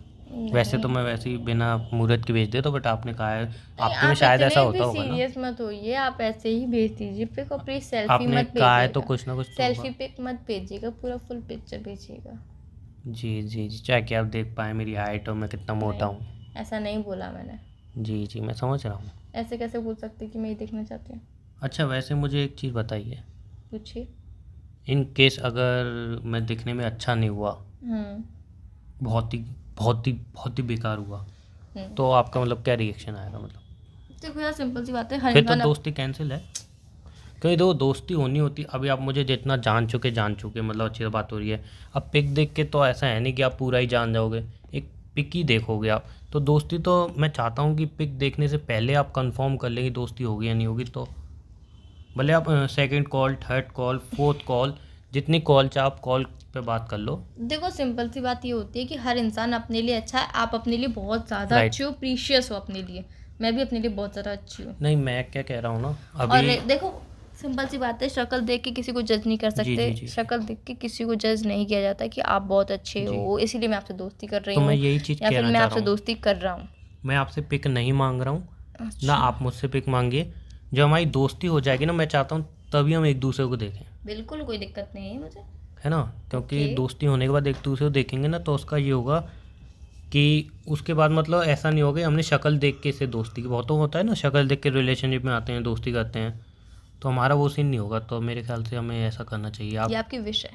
वैसे तो नहीं मैं वैसे ही बिना मुहूर्त के भेज देता, बट आपने कहा है, नहीं, आपके में आप शायद ऐसा इतने होता भी होगा ना। सीरियस मत होइए, आप ऐसे ही भेज दीजिए पिक, और प्लीज सेल्फी आपने मत कहा है तो भेजिएगा। कुछ ना कुछ तो सेल्फी होगा। पिक मत भेजिएगा, पूरा फुल पिक्चर भेजिएगा। जी जी जी, चाहे कि आप देख पाए मेरी हाइट और मैं कितना मोटा नहीं, हूँ। ऐसा नहीं बोला मैंने। जी जी मैं समझ रहा हूँ। ऐसे कैसे बोल सकते कि मैं ये देखना चाहती हूँ? अच्छा वैसे मुझे एक चीज़ बताइए, पूछिए। इन केस अगर मैं दिखने में अच्छा नहीं हुआ, हम्म बहुत ही बहुत ही बहुत ही बेकार हुआ, हम्म तो आपका मतलब क्या रिएक्शन आएगा? मतलब देखो यार, सिंपल सी बात है, हर फिर तो इंसान दोस्ती कैंसिल है, क्योंकि दो दोस्ती होनी होती। अभी आप मुझे जितना जान चुके मतलब अच्छी बात हो रही है। अब पिक देख के तो ऐसा है नहीं कि आप पूरा ही जान जाओगे, एक पिक ही देखोगे आप तो दोस्ती। तो मैं चाहता हूँ कि पिक देखने से पहले आप कंफर्म कर लें कि दोस्ती होगी या नहीं होगी। तो भले आप second call, third call, fourth call, जितनी कॉल चाहे आप कॉल पे बात कर लो। देखो सिंपल सी बात ये होती है कि हर इंसान अपने लिए अच्छा है। आप अपने लिए बहुत ज़्यादा राइट। अच्छे हो, प्रीशियस हो अपने लिए। मैं भी अपने लिए बहुत ज़्यादा अच्छी हूँ। नहीं मैं क्या कह रहा हूँ ना और अभी। देखो सिंपल सी बात है, शक्ल देख के किसी को जज नहीं कर जी सकते। जी जी। शक्ल देख के किसी को जज नहीं किया जाता कि आप बहुत अच्छे जी हो, इसीलिए मैं आपसे दोस्ती कर रही तो मैं हूँ, यही चीज़ या फिर कहना मैं चाह आपसे रहा हूँ, दोस्ती कर रहा हूँ। मैं आपसे पिक नहीं मांग रहा हूँ ना, अच्छा, आप मुझसे पिक मांगिए। जब हमारी दोस्ती हो जाएगी ना, मैं चाहता हूँ तभी हम एक दूसरे को देखें, बिल्कुल कोई दिक्कत नहीं है मुझे। है ना। क्योंकि ओके। दोस्ती होने के बाद एक दूसरे को देखेंगे ना, तो उसका ये होगा कि उसके बाद मतलब ऐसा नहीं होगा कि हमने शक्ल देख के इसे दोस्ती की। बहुतों होता है ना, शक्ल देख के रिलेशनशिप में आते हैं, दोस्ती करते हैं, तो हमारा वो सीन नहीं होगा। तो मेरे ख्याल से हमें ऐसा करना चाहिए। ये आप आपकी विश है?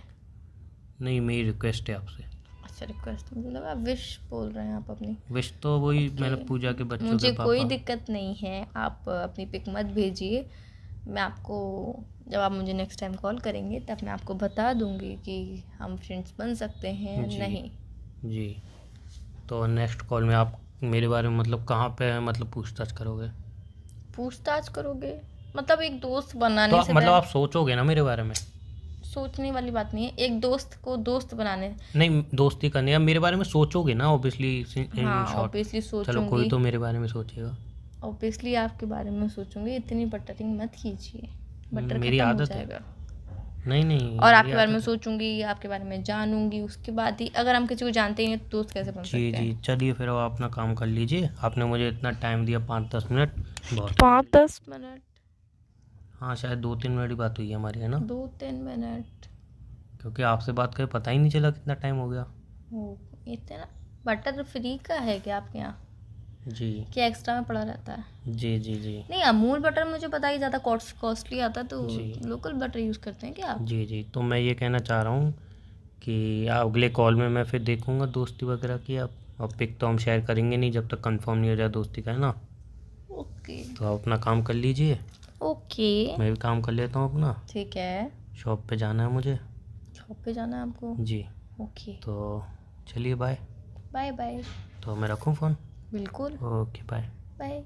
नहीं, मेरी रिक्वेस्ट है आपसे। अच्छा, रिक्वेस्ट, मुझे लगा विश बोल रहे हैं आप अपनी। विश तो वही मैंने ओके, पूजा के बच्चों मुझे के कोई पापा। दिक्कत नहीं है, आप अपनी पिक मत भेजिए। मैं आपको, जब आप मुझे नेक्स्ट टाइम कॉल करेंगे तब मैं आपको बता दूंगी कि हम फ्रेंड्स बन सकते हैं या जी नहीं। जी। तो नेक्स्ट कॉल में आप मेरे बारे में मतलब कहाँ पे मतलब पूछताछ करोगे? पूछताछ करोगे? मतलब एक दोस्त बनाने तो से मतलब आप सोचोगे ना मेरे बारे में? सोचने वाली बात नहीं है, एक दोस्त को दोस्त बनाने। नहीं दोस्ती करने या मेरे बारे में सोचोगे ना ऑब्वियसली, इन हाँ, शॉर्ट। ऑब्वियसली चलो कोई सोचूंगी। तो मेरे बारे में सोचेगा। ऑब्वियसली आपके बारे में सोचूंगी, इतनी बटरिंग मत कीजिए, बटर मेरी खत्म हो आदत है। जाएगा। नहीं नहीं और मेरी आपके बारे में आदत है। सोचूंगी, आपके बारे में जानूंगी, उसके बाद ही, अगर हम किसी को जानते ही नहीं तो दोस्त कैसे बन जी सकते जी हैं? चलिए फिर, अब अपना काम कर लीजिए। आपने मुझे इतना टाइम दिया, 5-10 मिनट बहुत। 5-10 मिनट? हाँ शायद 2-3 मिनट ही बात हुई है हमारी, है ना। 2-3 मिनट? क्योंकि आपसे बात करके पता ही नहीं चला कितना टाइम हो गया। ओ, इतना बटर फ्री का है क्या आपके यहाँ? जी क्या एक्स्ट्रा में पड़ा रहता है? जी जी जी नहीं, अमूल बटर मुझे पता ही, ज़्यादा कॉस्टली आता है, तो जी लोकल बटर यूज़ करते हैं क्या आप? जी जी। तो मैं ये कहना चाह रहा हूँ कि अगले कॉल में मैं फिर देखूँगा दोस्ती वगैरह की। अब पिक तो हम शेयर करेंगे नहीं जब तक कंफर्म नहीं हो जाए दोस्ती का, है ना। ओके। तो आप अपना काम कर लीजिए, ओके, मैं भी काम कर लेता हूँ अपना। ठीक है। शॉप पे जाना है मुझे। शॉप पे जाना है आपको? जी। ओके, तो चलिए बाय। Bye bye. तो मैं रखूँ फ़ोन? बिल्कुल, ओके बाय। बाय।